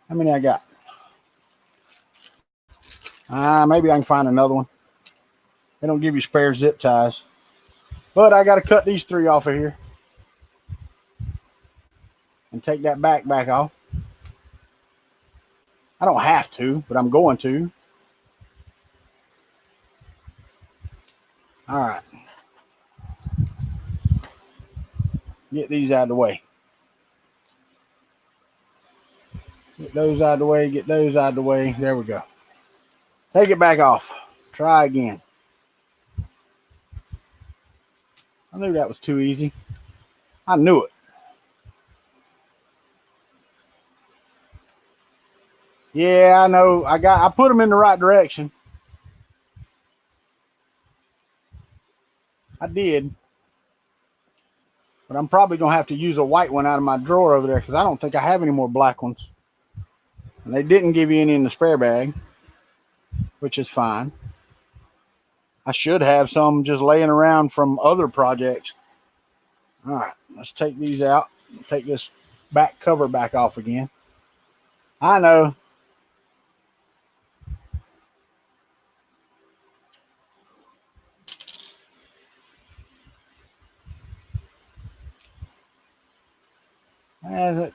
How many I got? Maybe I can find another one. They don't give you spare zip ties. But I got to cut these 3 off of here. And take that back off. I don't have to, but I'm going to. All right. Get these out of the way. Get those out of the way. Get those out of the way. There we go. Take it back off. Try again. I knew that was too easy. I knew it. Yeah, I know. I put them in the right direction. I did. But I'm probably going to have to use a white one out of my drawer over there because I don't think I have any more black ones. And they didn't give you any in the spare bag, which is fine. I should have some just laying around from other projects. All right, let's take these out. Take this back cover back off again. I know.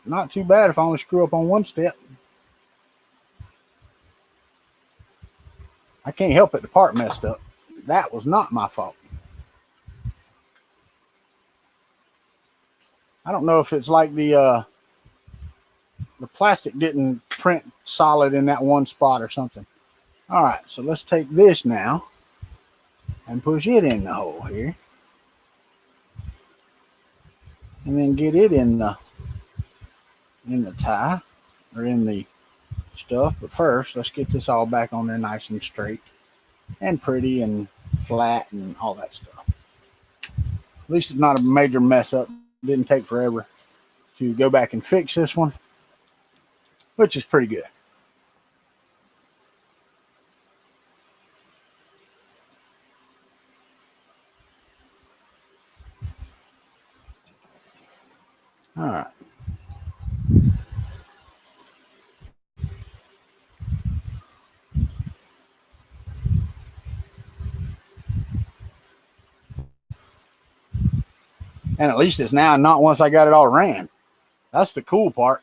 Not too bad if I only screw up on one step. I can't help it. The part messed up. That was not my fault. I don't know if it's like the plastic didn't print solid in that one spot or something. All right, so let's take this now and push it in the hole here. And then get it in the tie or in the stuff. But first, let's get this all back on there nice and straight and pretty and flat and all that stuff. At least it's not a major mess up. It didn't take forever to go back and fix this one, which is pretty good. All right. And at least it's now, not once I got it all ran. That's the cool part.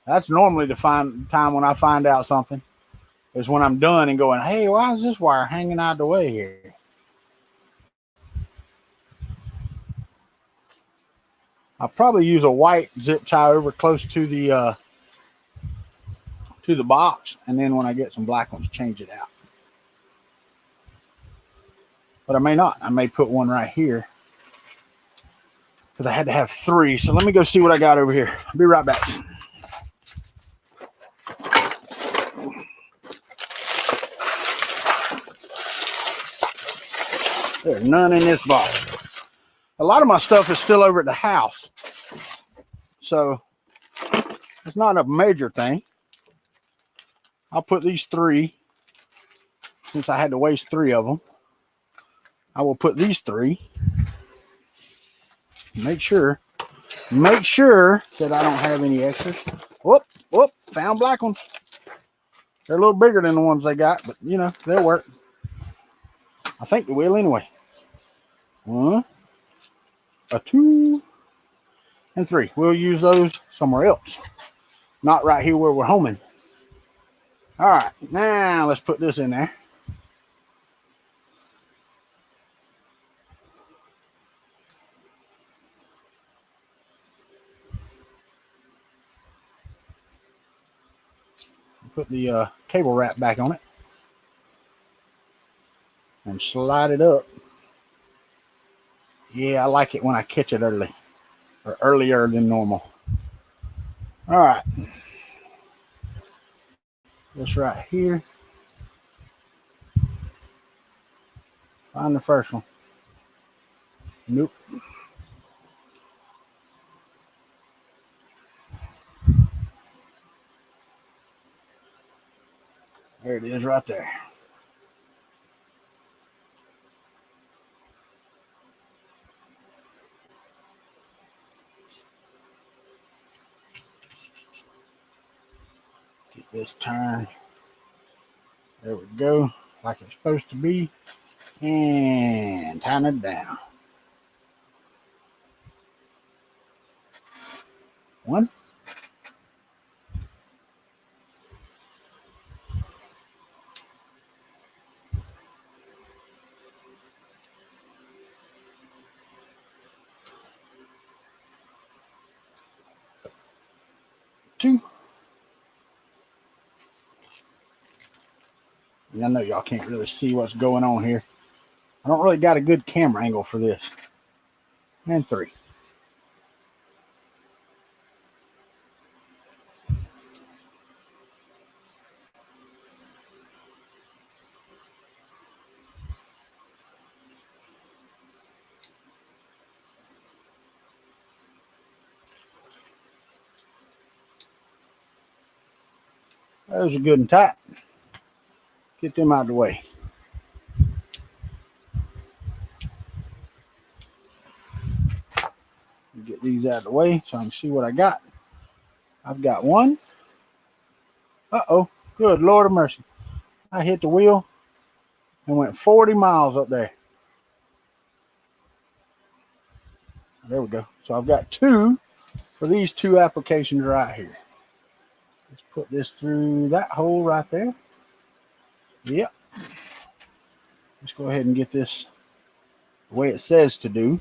That's normally the time when I find out something, is when I'm done and going, hey, why is this wire hanging out of the way here? I'll probably use a white zip tie over close to the box, and then when I get some black ones, change it out. But I may not. I may put one right here because I had to have 3. So let me go see what I got over here. I'll be right back. There's none in this box. A lot of my stuff is still over at the house, so it's not a major thing. I'll put these 3, since I had to waste 3 of them. I will put these 3. Make sure that I don't have any extras. Whoop, found black ones. They're a little bigger than the ones they got, but you know, they'll work. I think they will anyway. 1, 2, and 3. We'll use those somewhere else, not right here where we're homing. All right, now let's put this in there. Put the cable wrap back on it and slide it up. Yeah, I like it when I catch it early, or earlier than normal. All right, this right here. Find the first one. Nope. There it is right there. Get this turned. There we go, like it's supposed to be. And tighten it down. 1. 2. And I know y'all can't really see what's going on here. I don't really got a good camera angle for this. And 3. Those are good and tight. Get them out of the way. Get these out of the way so I can see what I got. I've got 1. Uh-oh. Good Lord of mercy. I hit the wheel and went 40 miles up there. There we go. So I've got 2 for these 2 applications right here. Let's put this through that hole right there. Yep. Let's go ahead and get this the way it says to do.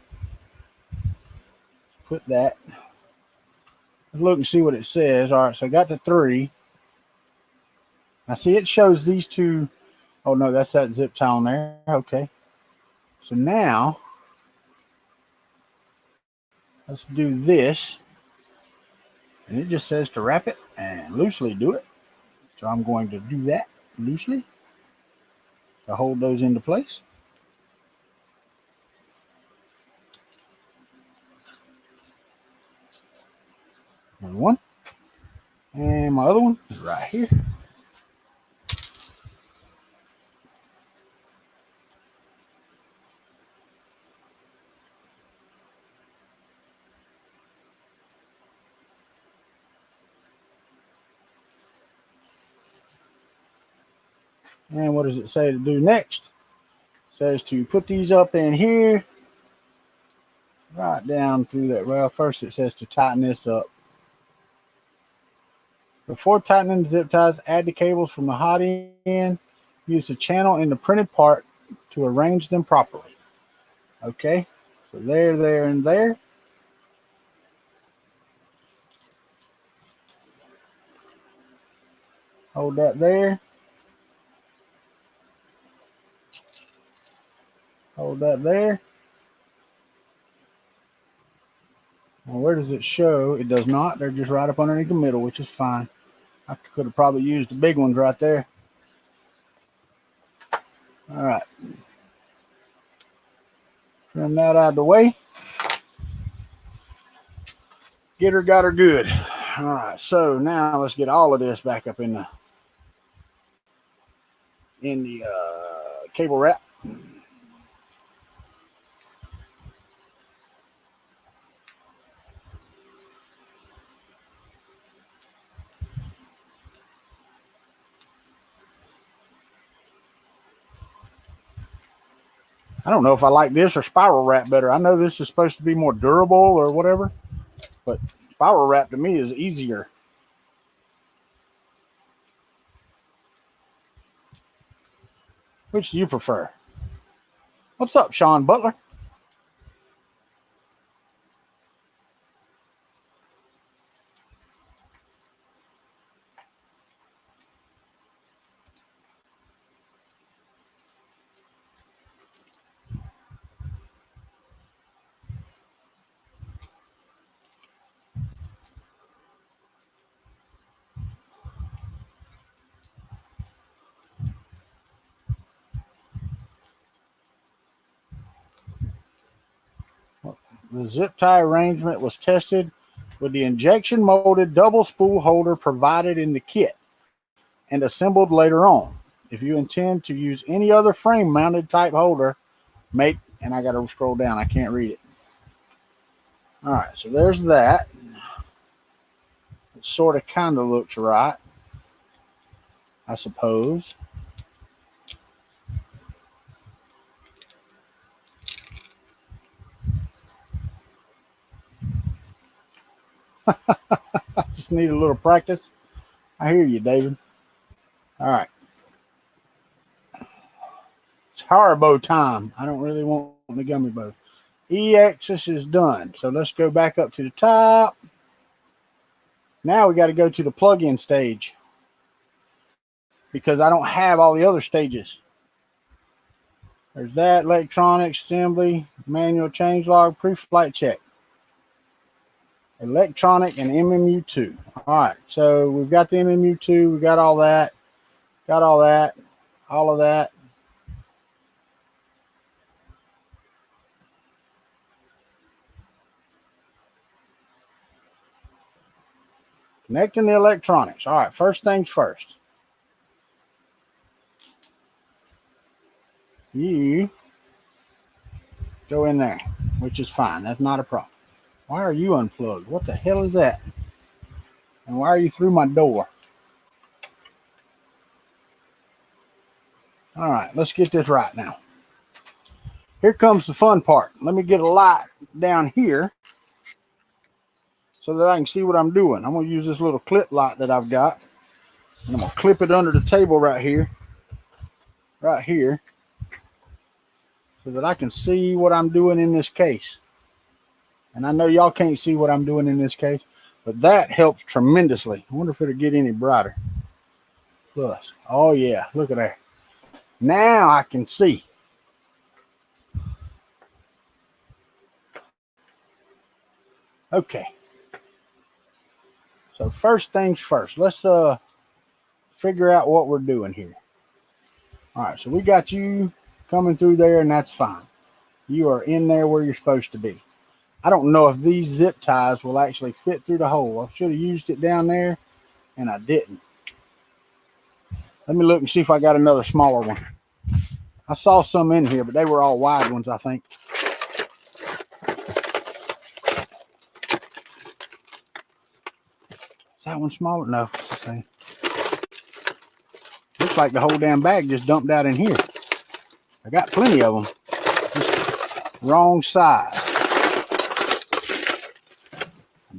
Put that. Let's look and see what it says. All right, so I got the 3. Now see, it shows these 2. Oh no, that's that zip tie on there. Okay. So now let's do this. And it just says to wrap it and loosely do it. So I'm going to do that loosely to hold those into place. There's one. And my other one is right here. And what does it say to do next? It says to put these up in here, right down through that. Well, first it says to tighten this up. Before tightening the zip ties, add the cables from the hot end. Use the channel in the printed part to arrange them properly. Okay, so there, and there. Hold that there. Hold that there. Now, where does it show? It does not. They're just right up underneath the middle, which is fine. I could have probably used the big ones right there. All right. Trim that out of the way. Get her, got her good. All right. So now let's get all of this back up in the cable wrap. I don't know if I like this or spiral wrap better. I know this is supposed to be more durable or whatever, but spiral wrap to me is easier. Which do you prefer? What's up, Sean Butler? The zip tie arrangement was tested with the injection molded double spool holder provided in the kit and assembled later on. If you intend to use any other frame mounted type holder, and I got to scroll down, I can't read it. All right, so there's that. It sort of kind of looks right, I suppose. I just need a little practice. I hear you, David. All right. It's Haribo time. I don't really want the gummy bow. E-axis is done. So let's go back up to the top. Now we got to go to the plug-in stage because I don't have all the other stages. There's that, electronics, assembly, manual changelog, pre-flight check. Electronic and MMU2. All right, so we've got the MMU2. We got all that. Got all that. All of that. Connecting the electronics. All right, first things first. You go in there, which is fine. That's not a problem. Why are you unplugged? What the hell is that? And why are you through my door? All right, let's get this right now. Here comes the fun part. Let me get a light down here so that I can see what I'm doing. I'm going to use this little clip light that I've got. And I'm going to clip it under the table right here. Right here. So that I can see what I'm doing in this case. And I know y'all can't see what I'm doing in this case, but that helps tremendously. I wonder if it'll get any brighter. Plus, oh yeah, look at that. Now I can see. Okay. So first things first, let's figure out what we're doing here. All right, so we got you coming through there, and that's fine. You are in there where you're supposed to be. I don't know if these zip ties will actually fit through the hole. I should have used it down there, and I didn't. Let me look and see if I got another smaller one. I saw some in here, but they were all wide ones, I think. Is that one smaller? No, it's the same. Looks like the whole damn bag just dumped out in here. I got plenty of them. Just wrong size.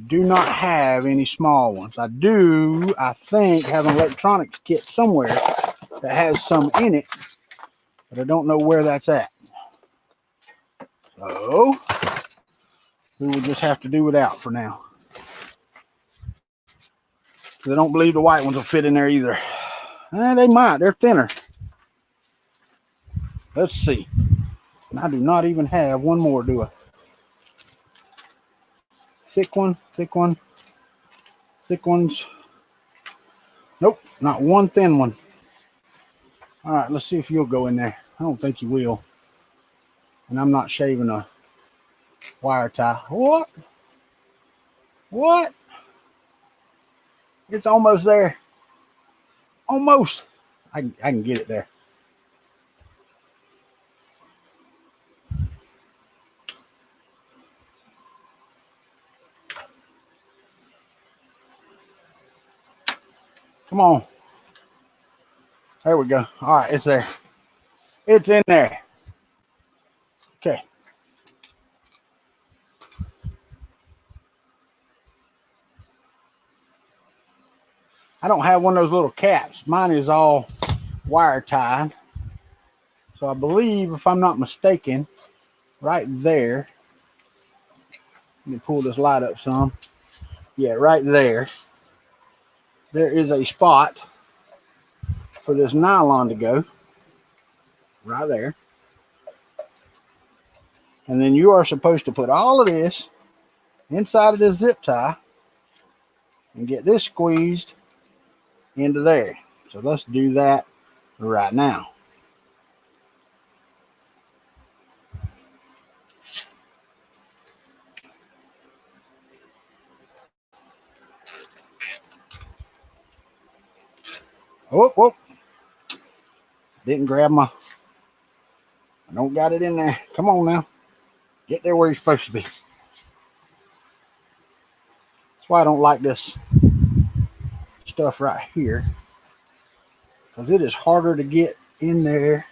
Do not have any small ones. I do, I think, have an electronics kit somewhere that has some in it, but I don't know where that's at. So we will just have to do without for now. I don't believe the white ones will fit in there either. They might. They're thinner. Let's see. And I do not even have one more, do I? Thick one, thick one, thick ones. Nope, not one thin one. All right, let's see if you'll go in there. I don't think you will. And I'm not shaving a wire tie. What? What? It's almost there. Almost. I can get it there. Come on. There we go. All right, it's there. It's in there. Okay. I don't have one of those little caps. Mine is all wire tied. So I believe, if I'm not mistaken, right there. Let me pull this light up some. Yeah, right there. There is a spot for this nylon to go. Right there. And then you are supposed to put all of this inside of this zip tie and get this squeezed into there. So let's do that right now. Oh, whoop. Didn't grab my, I don't got it in there. Come on now. Get there where you're supposed to be. That's why I don't like this stuff right here, because it is harder to get in there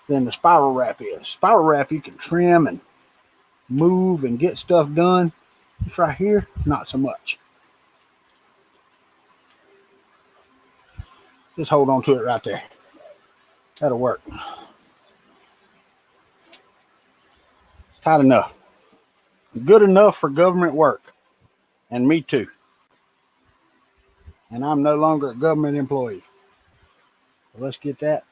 than the spiral wrap is. Spiral wrap you can trim and move and get stuff done. This right here, not so much. Just hold on to it right there. That'll work. It's tight enough. Good enough for government work. And me too. And I'm no longer a government employee. So let's get that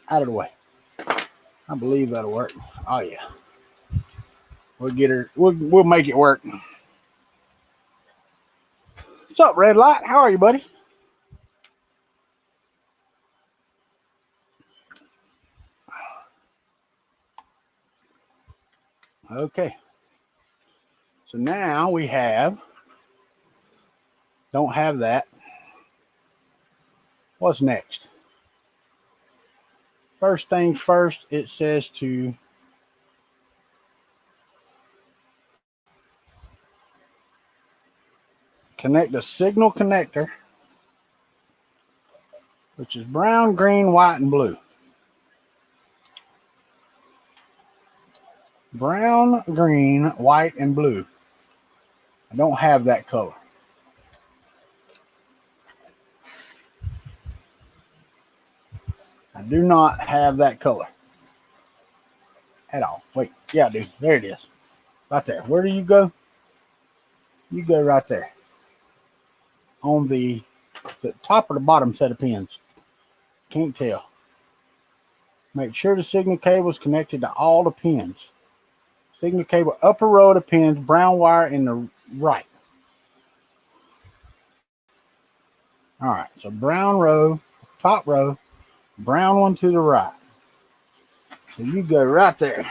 out of the way. I believe that'll work. Oh yeah. We'll get her. We'll make it work. What's up, Red Light? How are you, buddy? Okay. So now we have. Don't have that. What's next? First things first, it says to connect a signal connector, which is brown, green, white, and blue. Brown, green, white, and blue. I don't have that color. I do not have that color at all. Wait, yeah, dude, there it is. Right there. Where do you go? You go right there. On the top or the bottom set of pins. Can't tell. Make sure the signal cable is connected to all the pins. Signal cable, upper row of the pins, brown wire in the right. All right, so brown row, top row, brown one to the right. So you go right there.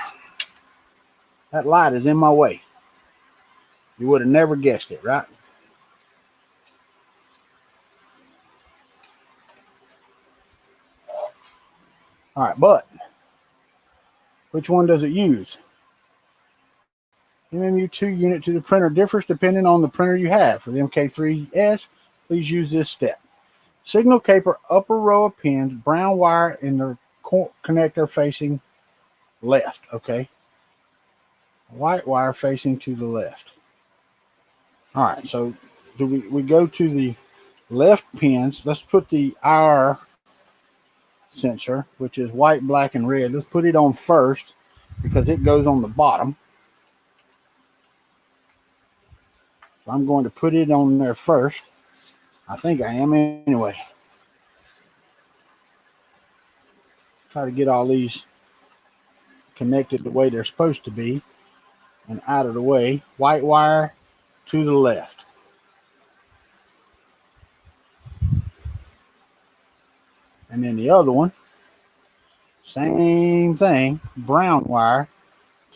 That light is in my way. You would have never guessed it, right? All right, but which one does it use? MMU2 unit to the printer differs depending on the printer you have. For the MK3s, please use this step. Signal caper upper row of pins, brown wire in the connector facing left, okay? White wire facing to the left. All right, so do we go to the left pins. Let's put the IR sensor, which is white, black, and red. Let's put it on first because it goes on the bottom. So I'm going to put it on there first. I think I am anyway. Try to get all these connected the way they're supposed to be and out of the way. White wire to the left. And then the other one, same thing, brown wire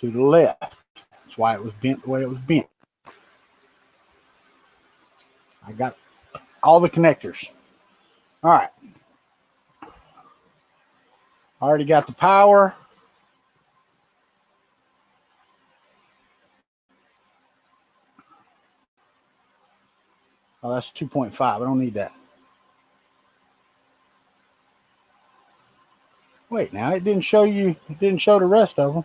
to the left. That's why it was bent the way it was bent. I got all the connectors. All right. Already got the power. Oh, that's 2.5. I don't need that. Wait, now it didn't show you, it didn't show the rest of them.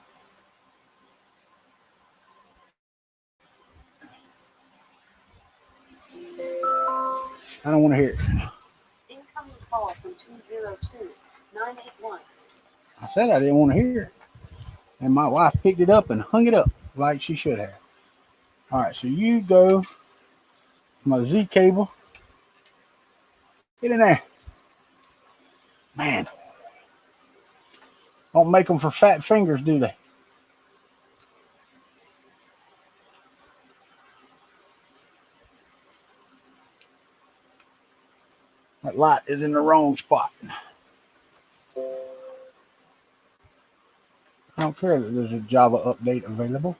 I don't want to hear it. Incoming call from 202-981. I said I didn't want to hear it. And my wife picked it up and hung it up like she should have. All right, so you go my Z cable. Get in there. Man. Don't make them for fat fingers, do they? That light is in the wrong spot. I don't care that there's a Java update available.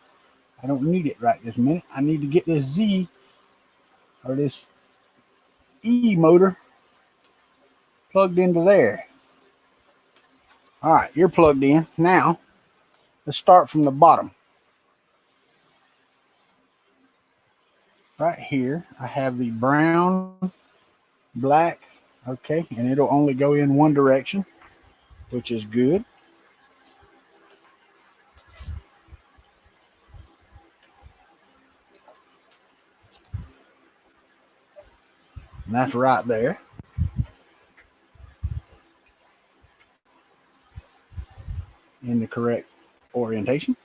I don't need it right this minute. I need to get this Z or this E motor plugged into there. All right, you're plugged in. Now, let's start from the bottom. Right here, I have the brown, black, okay, and it'll only go in one direction, which is good. And that's right there. In the correct orientation.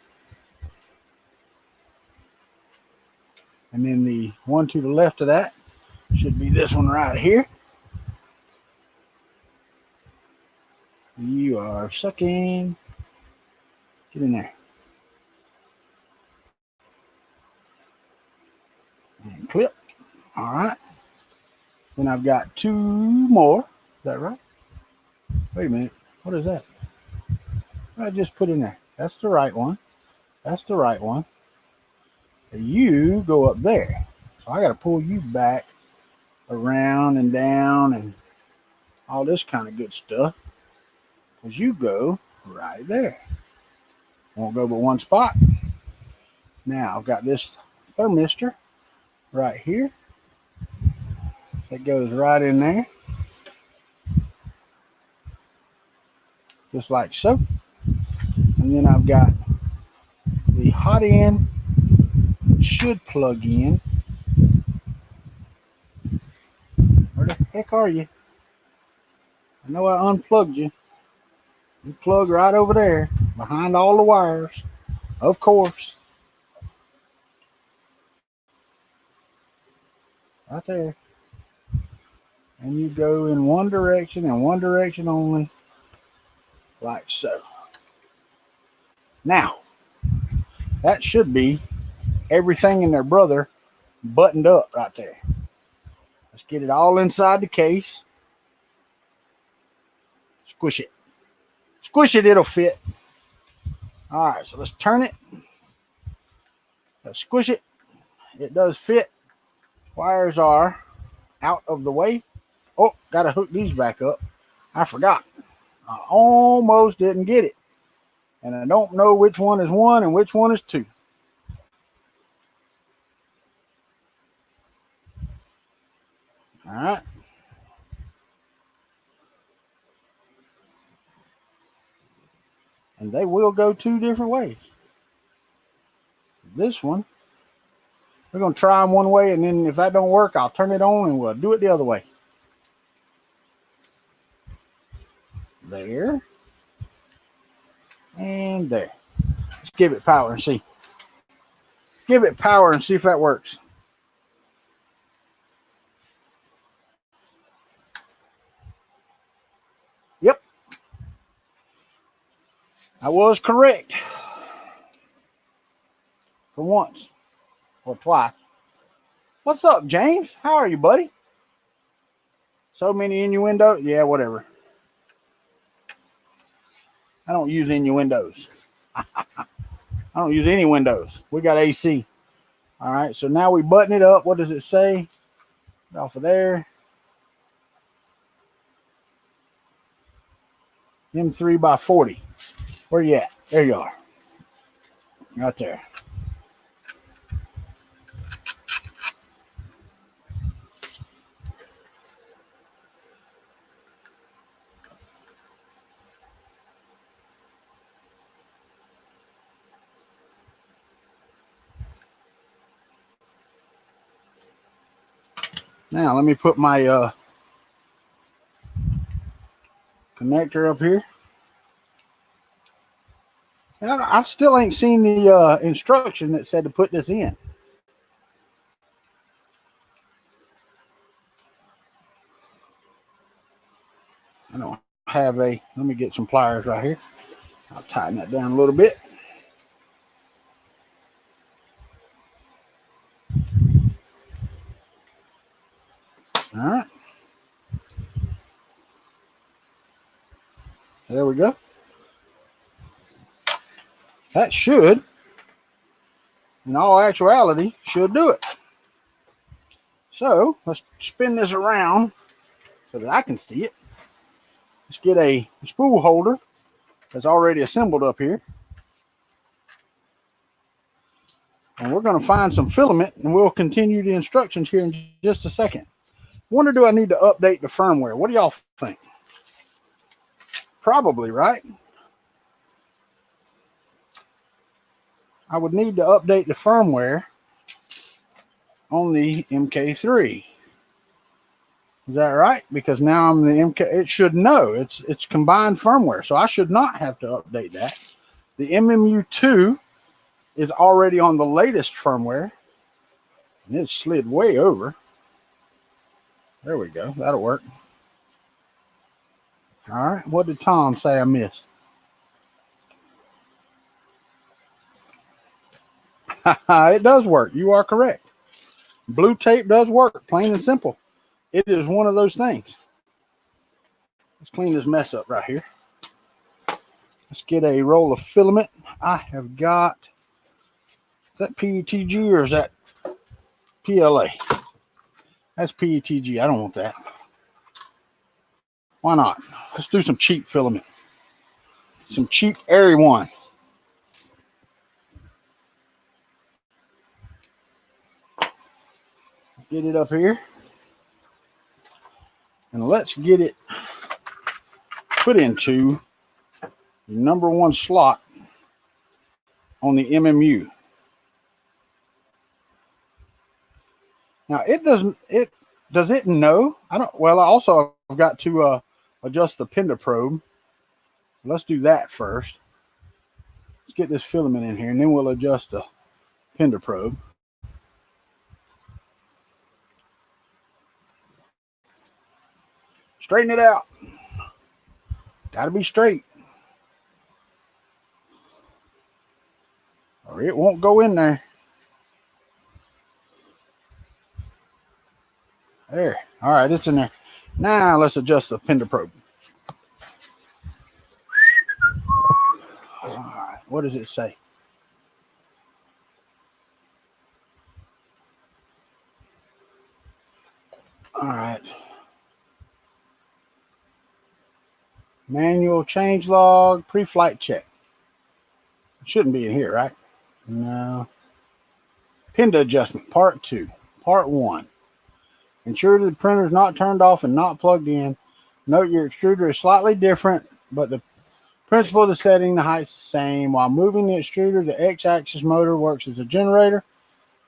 And then the one to the left of that should be this one right here. You are sucking. Get in there. And clip. All right. Then I've got two more. Is that right? Wait a minute. What is that? What I just put in there? That's the right one. That's the right one. You go up there. So I got to pull you back around and down and all this kind of good stuff. Because you go right there. Won't go but one spot. Now I've got this thermistor right here. That goes right in there. Just like so. And then I've got the hot end. Should plug in. Where the heck are you? I know I unplugged you. You plug right over there behind all the wires, of course. Right there. And you go in one direction and one direction only, like so. Now, that should be everything and their brother buttoned up right there. Let's get it all inside the case. Squish it. Squish it, it'll fit. All right, so let's turn it. Let's squish it. It does fit. Wires are out of the way. Oh, got to hook these back up. I forgot. I almost didn't get it. And I don't know which one is 1 and which one is 2. All right. And they will go 2 different ways. This one, we're going to try them one way, and then if that don't work, I'll turn it on and we'll do it the other way. There. And there. Let's give it power and see. Give it power and see if that works. Yep. I was correct. For once. Or twice. What's up, James? How are you, buddy? So many innuendo? Yeah, whatever. I don't use innuendos. I don't use any windows. We got AC. All right, so now we button it up. What does it say? Off of there. M3 by 40. Where you at? There you are. Right there. Now let me put my connector up here. I still ain't seen the instruction that said to put this in. I don't have a, let me get some pliers right here. I'll tighten that down a little bit. All right. There we go. That should, in all actuality, should do it. So let's spin this around so that I can see it. Let's get a spool holder that's already assembled up here. And we're going to find some filament, and we'll continue the instructions here in just a second. Wonder, do I need to update the firmware? What do y'all think? Probably, right? I would need to update the firmware on the MK3. Is that right? Because now I'm the MK, it should know it's combined firmware, so I should not have to update that. The MMU2 is already on the latest firmware, and it slid way over. There we go. That'll work. All right. What did Tom say I missed? It does work. You are correct. Blue tape does work, plain and simple. It is one of those things. Let's clean this mess up right here. Let's get a roll of filament. I have got, is that PETG or is that PLA? That's PETG. I don't want that. Why not? Let's do some cheap filament. Some cheap airy one. Get it up here. And let's get it put into the number 1 slot on the MMU. Now does it know? I also I've got to adjust the pender probe. Let's do that first. Let's get this filament in here, and then we'll adjust the pender probe. Straighten it out. Got to be straight, or it won't go in there. There. All right, it's in there. Now let's adjust the pin to probe. All right, what does it say? All right. Manual change log, pre-flight check. It shouldn't be in here, right? No. Pin adjustment, part 2. Part 1. Ensure the printer is not turned off and not plugged in. Note your extruder is slightly different, but the principle of the setting, the height is the same. While moving the extruder, the X-axis motor works as a generator.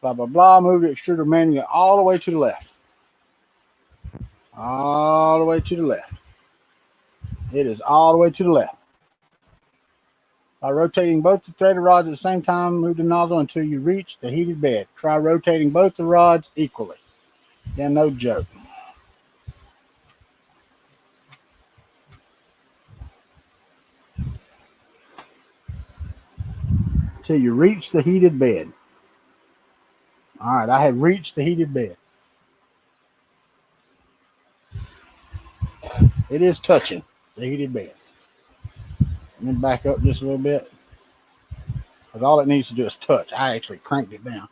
Blah, blah, blah. Move the extruder manually all the way to the left. All the way to the left. It is all the way to the left. By rotating both the threaded rods at the same time, move the nozzle until you reach the heated bed. Try rotating both the rods equally. Yeah, no joke. Till you reach the heated bed. All right, I have reached the heated bed. It is touching the heated bed. Let me back up just a little bit. Because all it needs to do is touch. I actually cranked it down.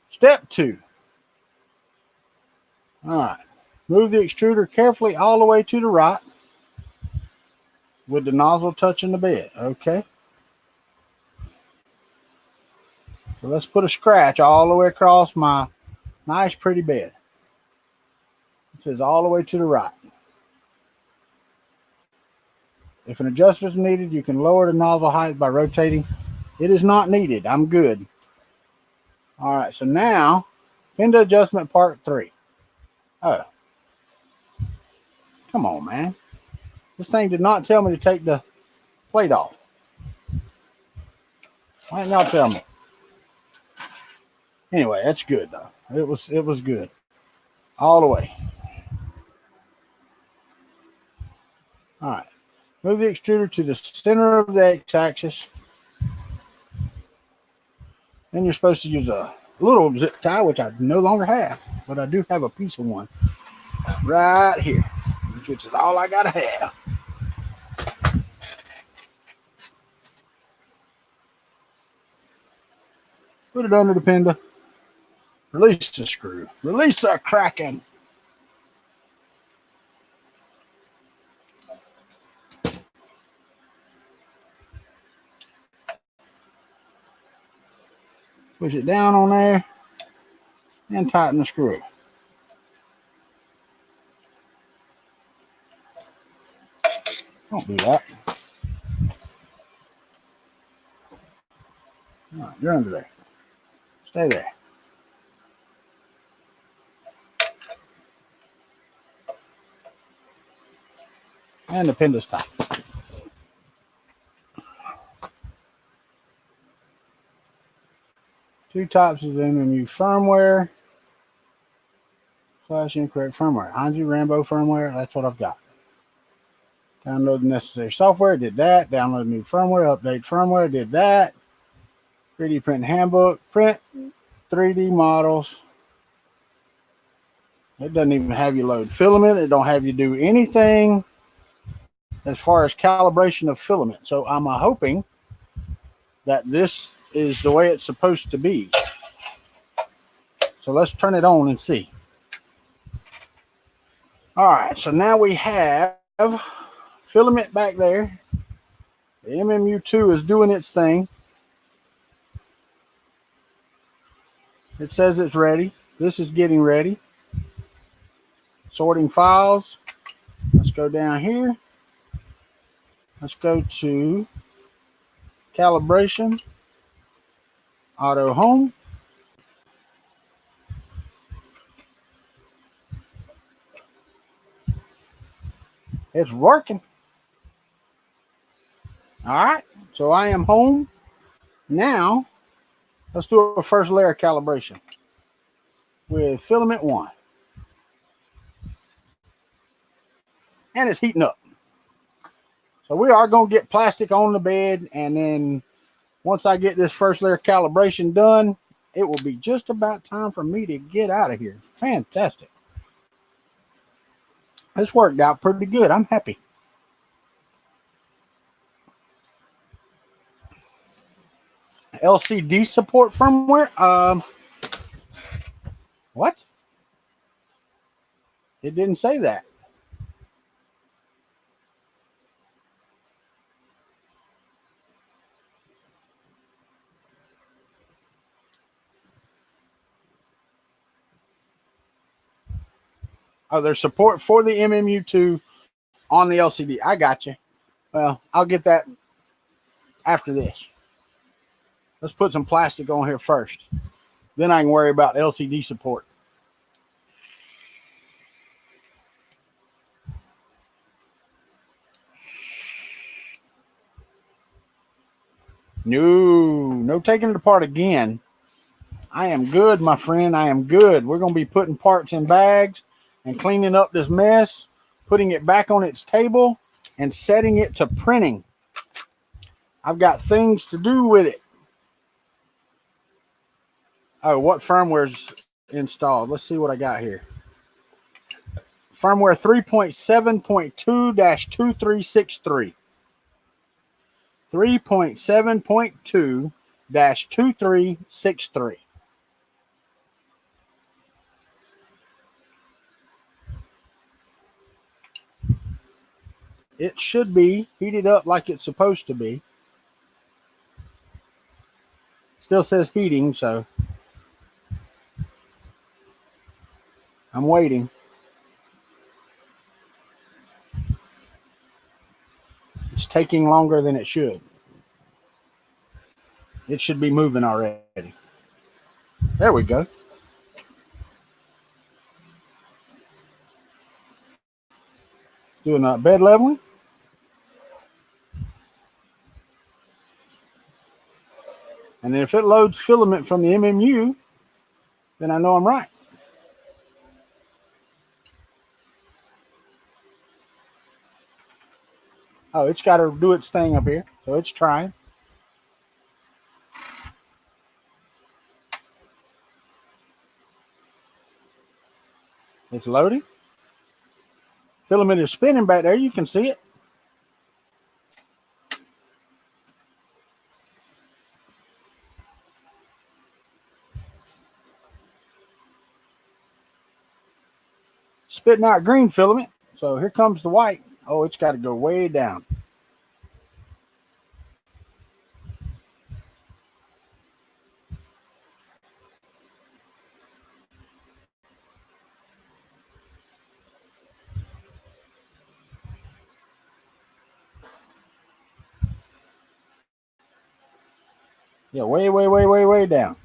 Step 2. All right. Move the extruder carefully all the way to the right with the nozzle touching the bed. Okay. So let's put a scratch all the way across my nice, pretty bed. It says all the way to the right. If an adjustment is needed, you can lower the nozzle height by rotating. It is not needed. I'm good. All right. So now, pin adjustment part 3. Oh. Come on, man. This thing did not tell me to take the plate off. Why didn't y'all tell me? Anyway, that's good though. It was good. All the way. All right. Move the extruder to the center of the X-axis. Then you're supposed to use a little zip tie, which I no longer have, but I do have a piece of one right here, which is all I gotta have. Put it under the pinda. Release the screw. Release the Kraken. Push it down on there and tighten the screw. Don't do that. All right, you're under there. Stay there. And the pin is tight. Two types of MMU firmware / incorrect firmware. Hanji Rambo firmware. That's what I've got. Download the necessary software. Did that. Download new firmware. Update firmware. Did that. 3D print handbook. Print 3D models. It doesn't even have you load filament. It don't have you do anything as far as calibration of filament. So I'm hoping that this is the way it's supposed to be. So let's turn it on and see. All right, so now we have filament back there. The MMU2 is doing its thing. It says it's ready. This is getting ready. Sorting files. Let's go down here. Let's go to calibration. Auto home. It's working. All right. So I am home. Now, let's do a first layer calibration with filament 1. And it's heating up. So we are going to get plastic on the bed, and then once I get this first layer calibration done, it will be just about time for me to get out of here. Fantastic. This worked out pretty good. I'm happy. LCD support firmware. What? It didn't say that. Oh, there's support for the MMU2 on the LCD. I got you. Well, I'll get that after this. Let's put some plastic on here first. Then I can worry about LCD support. No taking it apart again. I am good, my friend. I am good. We're going to be putting parts in bags and cleaning up this mess, putting it back on its table, and setting it to printing. I've got things to do with it. Oh, what firmware's installed? Let's see what I got here. Firmware 3.7.2-2363. 3.7.2-2363. It should be heated up like it's supposed to be. Still says heating, so I'm waiting. It's taking longer than it should. It should be moving already. There we go. Doing bed leveling. And if it loads filament from the MMU, then I know I'm right. Oh, it's got to do its thing up here. So it's trying. It's loading. Filament is spinning back there. You can see it. Spitting out green filament. So here comes the white. Oh, it's got to go way down. Yeah, way down.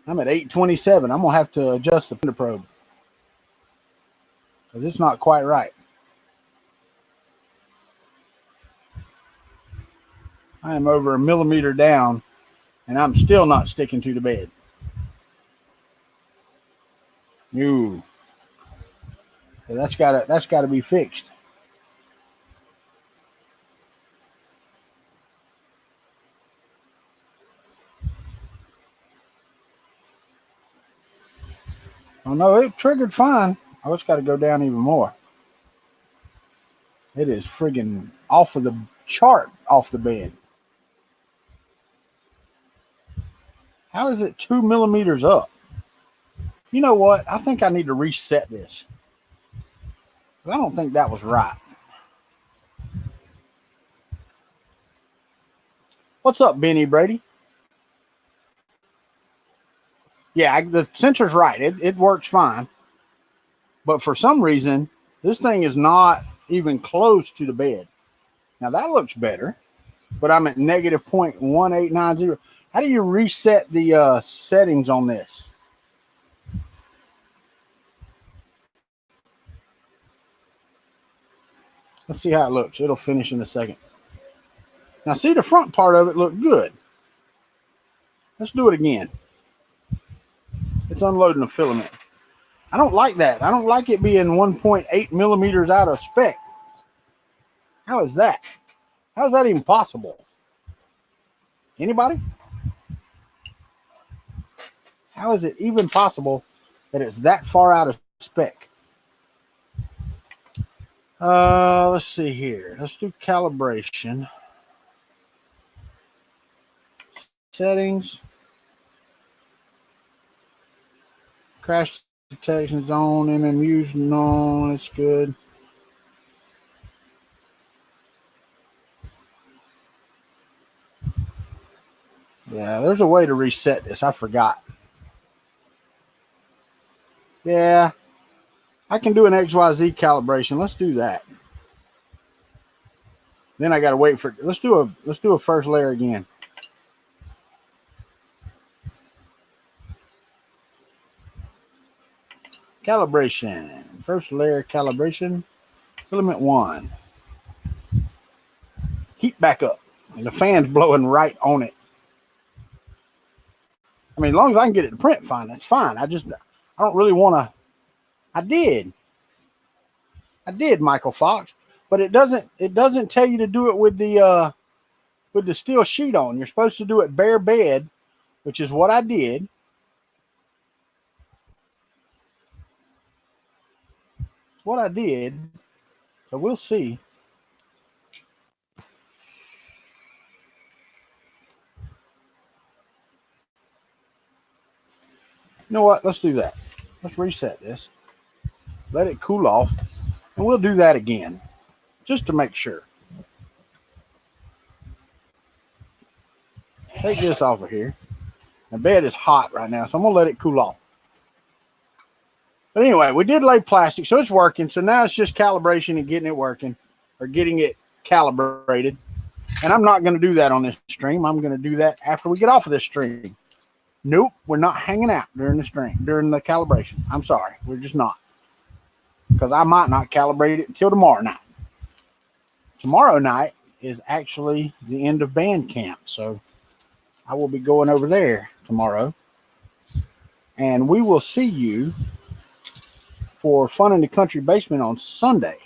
I'm at 827. I'm going to have to adjust the printer probe because it's not quite right. I am over a millimeter down, and I'm still not sticking to the bed. No. So that's got to be fixed. Oh no, it triggered fine. Oh, it's got to go down even more. It is friggin' off of the chart, off the bed. How is it 2 millimeters up? You know what? I think I need to reset this. I don't think that was right. What's up, Benny Brady? Yeah, the sensor's right. It works fine. But for some reason, this thing is not even close to the bed. Now that looks better, but I'm at negative 0.1890. How do you reset the settings on this? Let's see how it looks. It'll finish in a second. Now see, the front part of it looked good. Let's do it again. It's unloading the filament. I don't like that. I don't like it being 1.8 millimeters out of spec. How is that? How is that even possible? Anybody? How is it even possible that it's that far out of spec. Let's see here. Let's do calibration. Settings. Crash detection zone. MMUs. No, that's good. Yeah, there's a way to reset this. I forgot. Yeah, I can do an XYZ calibration. Let's do that. Then I got to wait for. Let's do a first layer again. Calibration. First layer calibration. Filament 1. Heat back up. And the fan's blowing right on it. I mean, as long as I can get it to print fine, that's fine. I don't really want to. I did, Michael Fox, but it doesn't tell you to do it with the steel sheet on. You're supposed to do it bare bed, which is what I did. It's what I did. So we'll see. You know what? Let's do that. Let's reset this. Let it cool off. And we'll do that again. Just to make sure. Take this off of here. The bed is hot right now, so I'm going to let it cool off. But anyway, we did lay plastic, so it's working. So now it's just calibration and getting it working. Or getting it calibrated. And I'm not going to do that on this stream. I'm going to do that after we get off of this stream. Nope, we're not hanging out during the stream, during the calibration. I'm sorry, we're just not. Because I might not calibrate it until tomorrow night. Tomorrow night is actually the end of band camp, so I will be going over there tomorrow. And we will see you for Fun in the Country Basement on Sunday.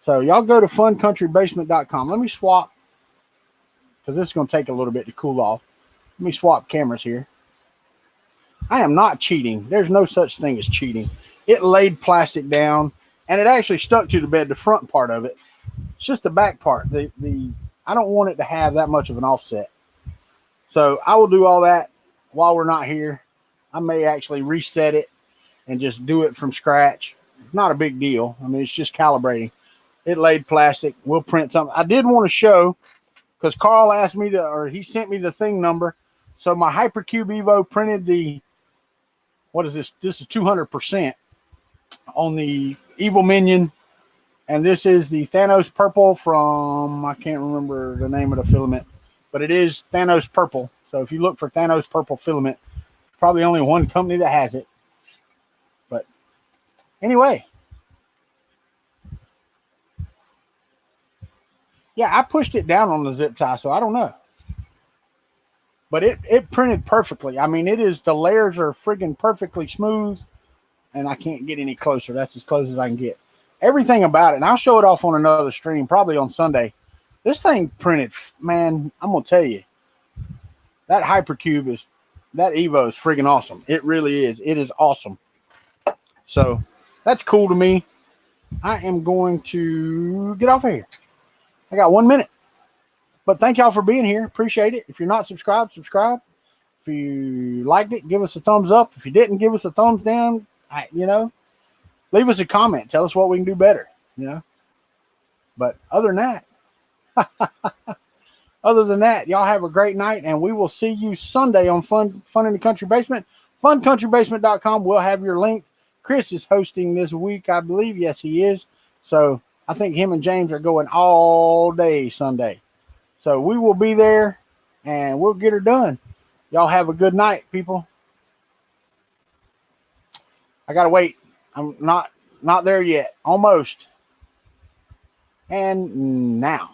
So y'all go to funcountrybasement.com. Let me swap, because this is going to take a little bit to cool off. Let me swap cameras here. I am not cheating. There's no such thing as cheating. It laid plastic down, and it actually stuck to the bed, the front part of it. It's just the back part. I don't want it to have that much of an offset. So I will do all that while we're not here. I may actually reset it and just do it from scratch. Not a big deal. I mean, it's just calibrating. It laid plastic. We'll print something. I did want to show, because Carl asked me to, or he sent me the thing number. So my Hypercube Evo printed the, what is this? This is 200% on the Evil Minion. And this is the Thanos Purple from, I can't remember the name of the filament, but it is Thanos Purple. So if you look for Thanos Purple filament, probably only one company that has it. But anyway. Yeah, I pushed it down on the zip tie, so I don't know. But it printed perfectly. I mean, the layers are friggin' perfectly smooth, and I can't get any closer. That's as close as I can get. Everything about it, and I'll show it off on another stream, probably on Sunday. This thing printed, man, I'm going to tell you, that Hypercube that Evo is friggin' awesome. It really is. It is awesome. So, that's cool to me. I am going to get off of here. I got 1 minute. But thank y'all for being here. Appreciate it. If you're not subscribed, subscribe. If you liked it, give us a thumbs up. If you didn't, give us a thumbs down. Leave us a comment. Tell us what we can do better, But other than that, y'all have a great night, and we will see you Sunday on Fun in the Country Basement. Funcountrybasement.com will have your link. Chris is hosting this week, I believe. Yes, he is. So I think him and James are going all day Sunday. So we will be there, and we'll get her done. Y'all have a good night, people. I got to wait. I'm not there yet. Almost. And now.